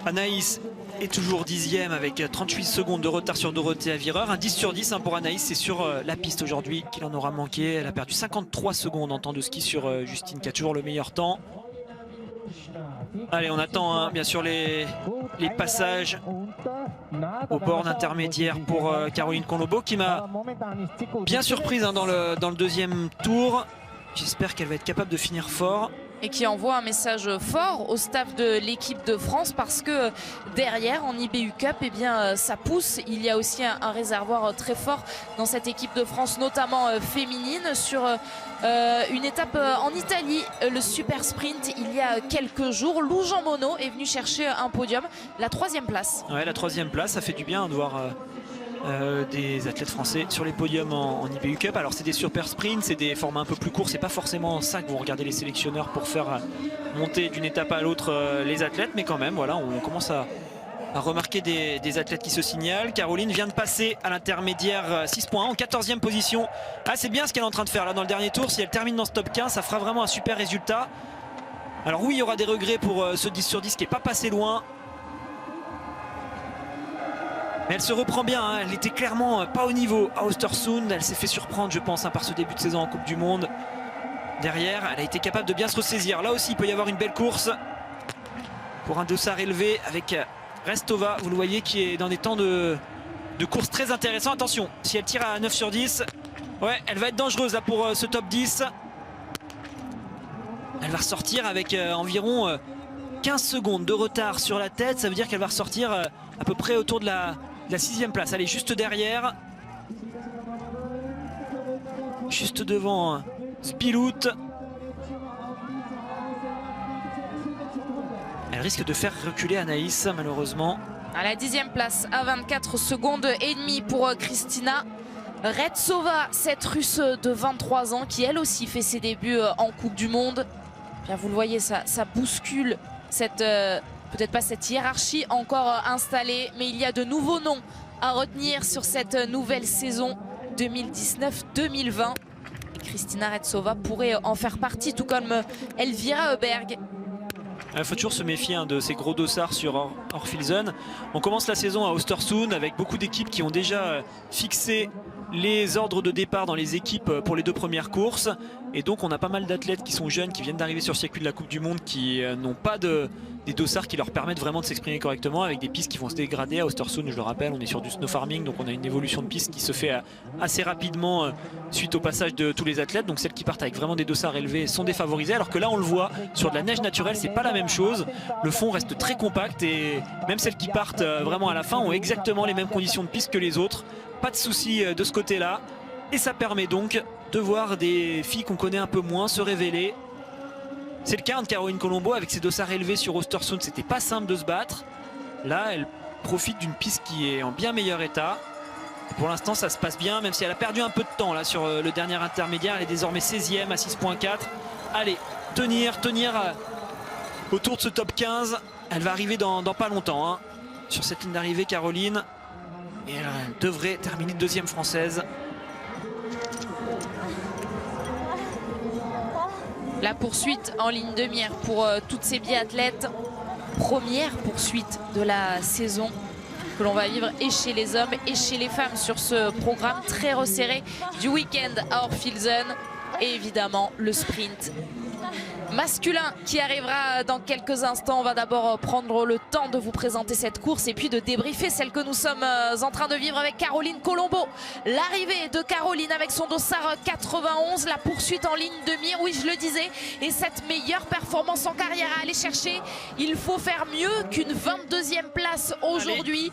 Anaïs est toujours 10e avec 38 secondes de retard sur Dorothée Avireur. Un 10 sur 10 pour Anaïs, c'est sur la piste aujourd'hui qu'il en aura manqué. Elle a perdu 53 secondes en temps de ski sur Justine, qui a toujours le meilleur temps. Allez, on attend bien sûr les passages aux bornes intermédiaires pour Caroline Colombo, qui m'a bien surprise dans le deuxième tour. J'espère qu'elle va être capable de finir fort. Et qui envoie un message fort au staff de l'équipe de France, parce que derrière en IBU Cup, eh bien, ça pousse. Il y a aussi un réservoir très fort dans cette équipe de France, notamment féminine, sur une étape en Italie, le super sprint, il y a quelques jours. Lou Jean Monod est venu chercher un podium, la 3e place. Ouais, la 3e place, ça fait du bien de voir des athlètes français sur les podiums en IBU Cup. Alors c'est des super sprints, c'est des formats un peu plus courts, c'est pas forcément ça que vont regarder les sélectionneurs pour faire monter d'une étape à l'autre les athlètes, mais quand même voilà, on commence à remarquer des athlètes qui se signalent. Caroline vient de passer à l'intermédiaire 6 points en 14e position. Ah, c'est bien ce qu'elle est en train de faire là dans le dernier tour. Si elle termine dans ce top 15, ça fera vraiment un super résultat. Alors oui, il y aura des regrets pour ce 10 sur 10 qui n'est pas passé loin. Mais elle se reprend bien, hein. Elle était clairement pas au niveau à Östersund. Elle s'est fait surprendre, je pense, par ce début de saison en Coupe du Monde. Derrière, elle a été capable de bien se ressaisir. Là aussi, il peut y avoir une belle course pour un dossard élevé avec Restova, vous le voyez, qui est dans des temps de course très intéressants. Attention, si elle tire à 9 sur 10, ouais, elle va être dangereuse là pour ce top 10. Elle va ressortir avec environ 15 secondes de retard sur la tête. Ça veut dire qu'elle va ressortir à peu près autour de la 6e place. Elle est juste derrière, juste devant Spilout. Elle risque de faire reculer Anaïs, malheureusement. À la 10e place, à 24 secondes et demie pour Kristina Retsova, cette Russe de 23 ans qui elle aussi fait ses débuts en Coupe du Monde. Bien, vous le voyez, ça bouscule cette peut-être pas cette hiérarchie encore installée, mais il y a de nouveaux noms à retenir sur cette nouvelle saison 2019-2020. Kristina Retsova pourrait en faire partie, tout comme Elvira Heuberg. Il faut toujours se méfier de ces gros dossards sur Orfilsen. On commence la saison à Östersund avec beaucoup d'équipes qui ont déjà fixé les ordres de départ dans les équipes pour les 2 premières courses. Et donc on a pas mal d'athlètes qui sont jeunes, qui viennent d'arriver sur le circuit de la Coupe du Monde, qui n'ont pas des dossards qui leur permettent vraiment de s'exprimer correctement, avec des pistes qui vont se dégrader. À Östersund, je le rappelle, on est sur du snow farming, donc on a une évolution de piste qui se fait assez rapidement suite au passage de tous les athlètes. Donc celles qui partent avec vraiment des dossards élevés sont défavorisées, alors que là on le voit, sur de la neige naturelle, c'est pas la même chose. Le fond reste très compact et même celles qui partent vraiment à la fin ont exactement les mêmes conditions de piste que les autres. Pas de souci de ce côté-là. Et ça permet donc de voir des filles qu'on connaît un peu moins se révéler. C'est le cas de Caroline Colombo avec ses dossards élevés sur Östersund. C'était pas simple de se battre. Là, elle profite d'une piste qui est en bien meilleur état. Pour l'instant, ça se passe bien, même si elle a perdu un peu de temps là sur le dernier intermédiaire. Elle est désormais 16e à 6.4. Allez, tenir autour de ce top 15. Elle va arriver dans pas longtemps hein, sur cette ligne d'arrivée, Caroline. Et elle devrait terminer 2e française. La poursuite en ligne de mire pour toutes ces biathlètes. Première poursuite de la saison que l'on va vivre et chez les hommes et chez les femmes sur ce programme très resserré du week-end à Orfilsen. Et évidemment le sprint masculin qui arrivera dans quelques instants. On va d'abord prendre le temps de vous présenter cette course et puis de débriefer celle que nous sommes en train de vivre avec Caroline Colombo. L'arrivée de Caroline avec son dossard 91, la poursuite en ligne de mire, oui je le disais, et cette meilleure performance en carrière à aller chercher. Il faut faire mieux qu'une 22e place aujourd'hui.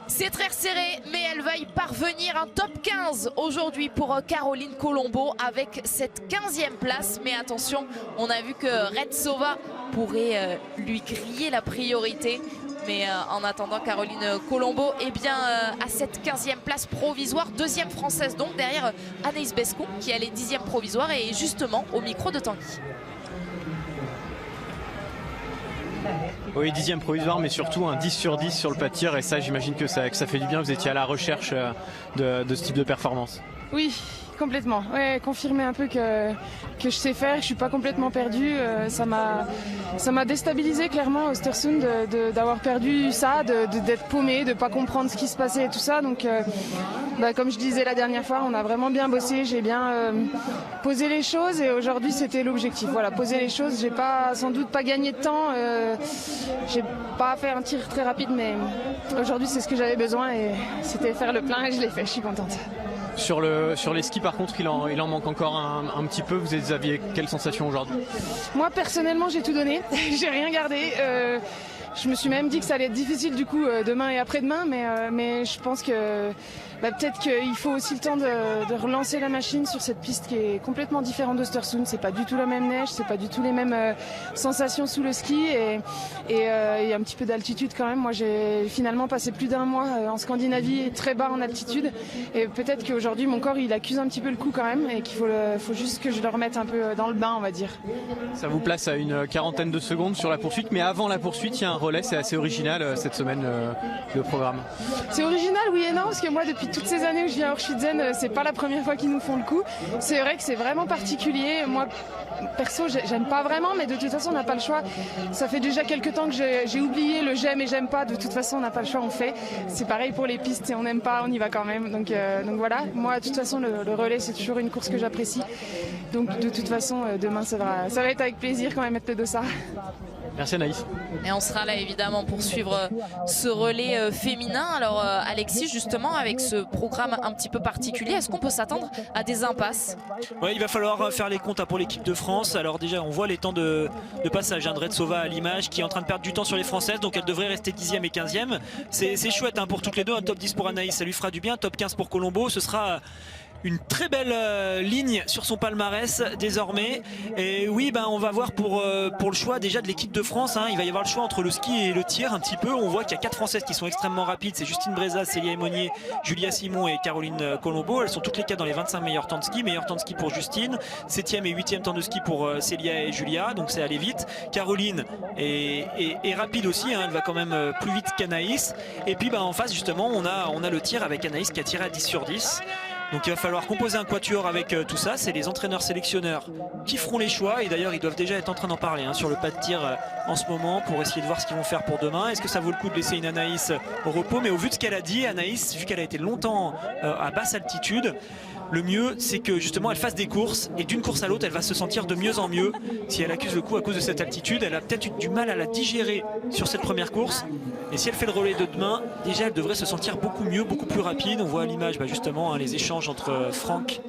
C'est très serré, mais elle va y parvenir. Un top 15 aujourd'hui pour Caroline Colombo avec cette 15e place. Mais attention, on a vu que Retsova pourrait lui griller la priorité. Mais en attendant, Caroline Colombo est bien à cette 15e place provisoire. 2e française donc derrière Anaïs Bescon qui elle est 10e provisoire et justement au micro de Tanguy. Oui, 10e provisoire, mais surtout un 10 sur 10 sur le pas de tir. Et ça, j'imagine que ça fait du bien. Vous étiez à la recherche de ce type de performance. Oui, complètement. Ouais, confirmer un peu que je sais faire, que je suis pas complètement perdue. Ça m'a déstabilisé clairement Östersund d'avoir perdu ça, d'être paumé, de pas comprendre ce qui se passait et tout ça. Donc, comme je disais la dernière fois, on a vraiment bien bossé. J'ai bien posé les choses et aujourd'hui c'était l'objectif. Voilà, poser les choses. J'ai sans doute pas gagné de temps. J'ai pas fait un tir très rapide, mais aujourd'hui c'est ce que j'avais besoin et c'était faire le plein et je l'ai fait. Je suis contente. Sur les skis par contre il en manque encore un petit peu. Vous aviez quelle sensation aujourd'hui? Moi personnellement j'ai tout donné, j'ai rien gardé. Je me suis même dit que ça allait être difficile du coup demain et après-demain, mais je pense que peut-être qu'il faut aussi le temps de relancer la machine sur cette piste qui est complètement différente d'Östersund. C'est pas du tout la même neige, c'est pas du tout les mêmes sensations sous le ski et il y a un petit peu d'altitude quand même. Moi j'ai finalement passé plus d'1 mois en Scandinavie, très bas en altitude et peut-être qu'aujourd'hui mon corps il accuse un petit peu le coup quand même et qu'il faut juste que je le remette un peu dans le bain, on va dire. Ça vous place à une 40aine de secondes sur la poursuite, mais avant la poursuite il y a un relais, c'est assez original cette semaine le programme. C'est original oui et non, parce que moi depuis toutes ces années où je viens à Orfilsen, c'est pas la première fois qu'ils nous font le coup. C'est vrai que c'est vraiment particulier. Moi, perso, j'aime pas vraiment, mais de toute façon, on n'a pas le choix. Ça fait déjà quelques temps que j'ai oublié le j'aime et j'aime pas. De toute façon, on n'a pas le choix, on fait. C'est pareil pour les pistes, et on n'aime pas, on y va quand même. Donc voilà. Moi, de toute façon, le relais, c'est toujours une course que j'apprécie. Donc de toute façon, demain, ça va être avec plaisir quand même mettre le dossard. Merci Anaïs. Et on sera là évidemment pour suivre ce relais féminin. Alors Alexis, justement avec ce programme un petit peu particulier, est-ce qu'on peut s'attendre à des impasses? Ouais, il va falloir faire les comptes pour l'équipe de France. Alors déjà on voit les temps de passage de Retsova à l'image qui est en train de perdre du temps sur les Françaises, donc elle devrait rester 10e et 15e. C'est chouette pour toutes les deux, un top 10 pour Anaïs, ça lui fera du bien, top 15 pour Colombo, ce sera une très belle ligne sur son palmarès désormais. Et oui, on va voir pour le choix déjà de l'équipe de France. Il va y avoir le choix entre le ski et le tir un petit peu. On voit qu'il y a 4 Françaises qui sont extrêmement rapides. C'est Justine Breza, Célia Emonier, Julia Simon et Caroline Colombo. Elles sont toutes les 4 dans les 25 meilleurs temps de ski. Meilleur temps de ski pour Justine, 7e et 8e temps de ski pour Célia et Julia. Donc c'est aller vite. Caroline est rapide aussi. Elle va quand même plus vite qu'Anaïs. Et puis en face justement on a le tir avec Anaïs qui a tiré à 10 sur 10. Donc il va falloir composer un quatuor avec tout ça. C'est les entraîneurs sélectionneurs qui feront les choix. Et d'ailleurs, ils doivent déjà être en train d'en parler sur le pas de tir en ce moment pour essayer de voir ce qu'ils vont faire pour demain. Est-ce que ça vaut le coup de laisser une Anaïs au repos? Mais au vu de ce qu'elle a dit, Anaïs, vu qu'elle a été longtemps à basse altitude, le mieux, c'est que justement elle fasse des courses et d'une course à l'autre, elle va se sentir de mieux en mieux. Si elle accuse le coup à cause de cette altitude, elle a peut-être eu du mal à la digérer sur cette première course. Et si elle fait le relais de demain, déjà elle devrait se sentir beaucoup mieux, beaucoup plus rapide. On voit à l'image justement les échanges entre Franck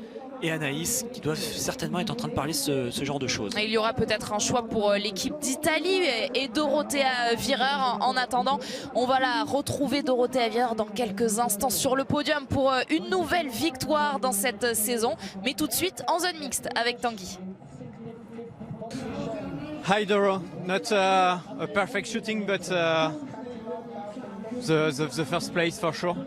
et Anaïs qui doivent certainement être en train de parler ce genre de choses. Il y aura peut-être un choix pour l'équipe d'Italie et Dorothea Virer. En attendant, on va la retrouver, Dorothea Virer, dans quelques instants sur le podium pour une nouvelle victoire dans cette saison. Mais tout de suite en zone mixte avec Tanguy. Hi Doro, not a perfect shooting, but the first place for sure.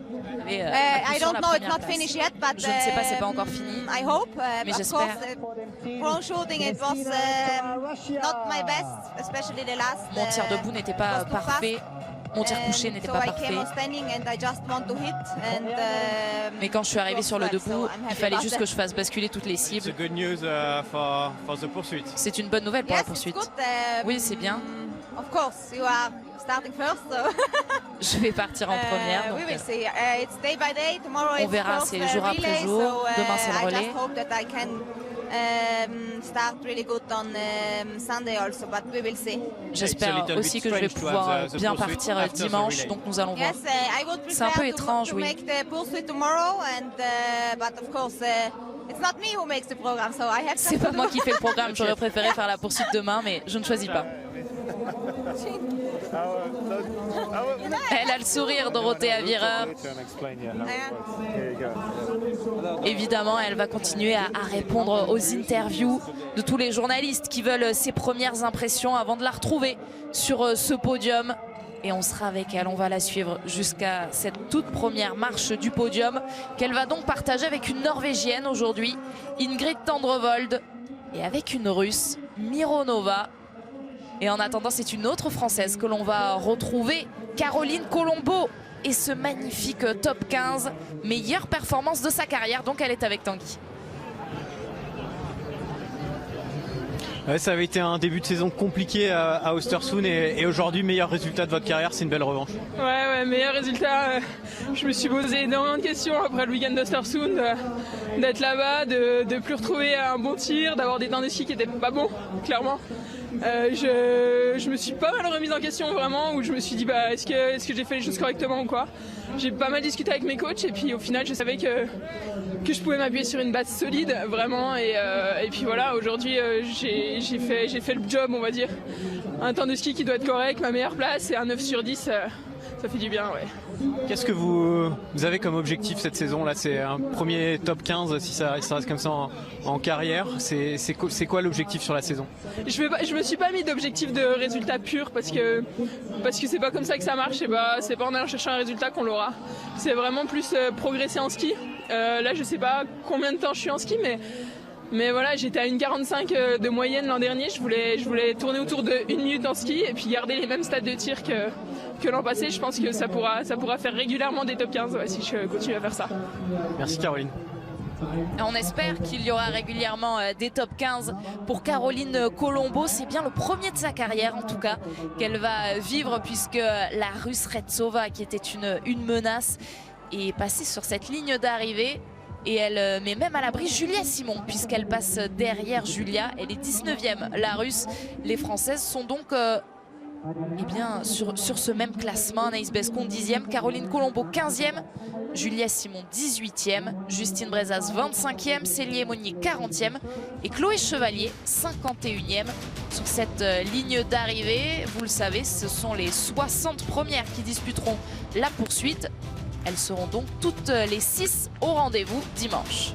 I don't know, it's not finished yet, but je ne sais pas, c'est pas encore fini. I hope. Mais of j'espère. course, front shooting it was not my best, especially the last. Mon tir debout n'était pas parfait. Mon tir couché n'était pas parfait. Mais quand je suis arrivée sur le debout, il fallait juste que je fasse basculer toutes les cibles. C'est une bonne nouvelle pour la poursuite. Oui, c'est bien. Of course, you are starting first, so. Je vais partir en première. Donc, we will see. It's day by day. Tomorrow on verra, c'est jour après jour. Demain, c'est le relais. I just hope that I can start really good on Sunday also, but we will see. J'espère aussi que je vais pouvoir bien partir dimanche, donc nous allons voir. C'est un peu étrange, oui. C'est pas moi qui fais le programme, j'aurais préféré faire la poursuite demain, mais je ne choisis pas. Elle a le sourire, Dorothea Virer. Évidemment, elle va continuer à répondre aux interviews de tous les journalistes qui veulent ses premières impressions avant de la retrouver sur ce podium. Et on sera avec elle, on va la suivre jusqu'à cette toute première marche du podium qu'elle va donc partager avec une Norvégienne aujourd'hui, Ingrid Tendrevold, et avec une Russe, Mironova. Et en attendant, c'est une autre Française que l'on va retrouver, Caroline Colombo, et ce magnifique top 15, meilleure performance de sa carrière, donc elle est avec Tanguy. Ouais, ça avait été un début de saison compliqué à Östersund et aujourd'hui, meilleur résultat de votre carrière, c'est une belle revanche. Ouais, meilleur résultat. Je me suis posé énormément de questions après le week-end d'Östersund, d'être là-bas, de plus retrouver un bon tir, d'avoir des temps de ski qui n'étaient pas bons, clairement. Je me suis pas mal remise en question vraiment, où je me suis dit est-ce que j'ai fait les choses correctement ou quoi. J'ai pas mal discuté avec mes coachs et puis au final je savais que je pouvais m'appuyer sur une base solide vraiment et puis voilà, aujourd'hui j'ai fait le job, on va dire. Un temps de ski qui doit être correct, ma meilleure place, et un 9 sur 10, ça fait du bien, ouais. Qu'est-ce que vous avez comme objectif cette saison là? C'est un premier top 15 si ça reste comme ça en carrière. C'est quoi l'objectif sur la saison? Je me suis pas mis d'objectif de résultat pur parce que c'est pas comme ça que ça marche. C'est pas en allant chercher un résultat qu'on l'aura. C'est vraiment plus progresser en ski. Là je sais pas combien de temps je suis en ski, mais voilà, j'étais à 1,45 de moyenne l'an dernier. Je voulais tourner autour de 1 minute en ski et puis garder les mêmes stats de tir que l'an passé. Je pense que ça pourra faire régulièrement des top 15 si je continue à faire ça. Merci Caroline. On espère qu'il y aura régulièrement des top 15 pour Caroline Colombo. C'est bien le premier de sa carrière en tout cas qu'elle va vivre, puisque la Russe Retsova, qui était une menace, est passée sur cette ligne d'arrivée. Et elle met même à l'abri Julia Simon, puisqu'elle passe derrière Julia. Elle est 19e, la Russe. Les Françaises sont donc sur ce même classement. Anaïs Bescon 10e, Caroline Colombo 15e, Julia Simon 18e, Justine Brezas 25e, Célie Monnier 40e et Chloé Chevalier 51e sur cette ligne d'arrivée. Vous le savez, ce sont les 60 premières qui disputeront la poursuite. Elles seront donc toutes les 6 au rendez-vous dimanche.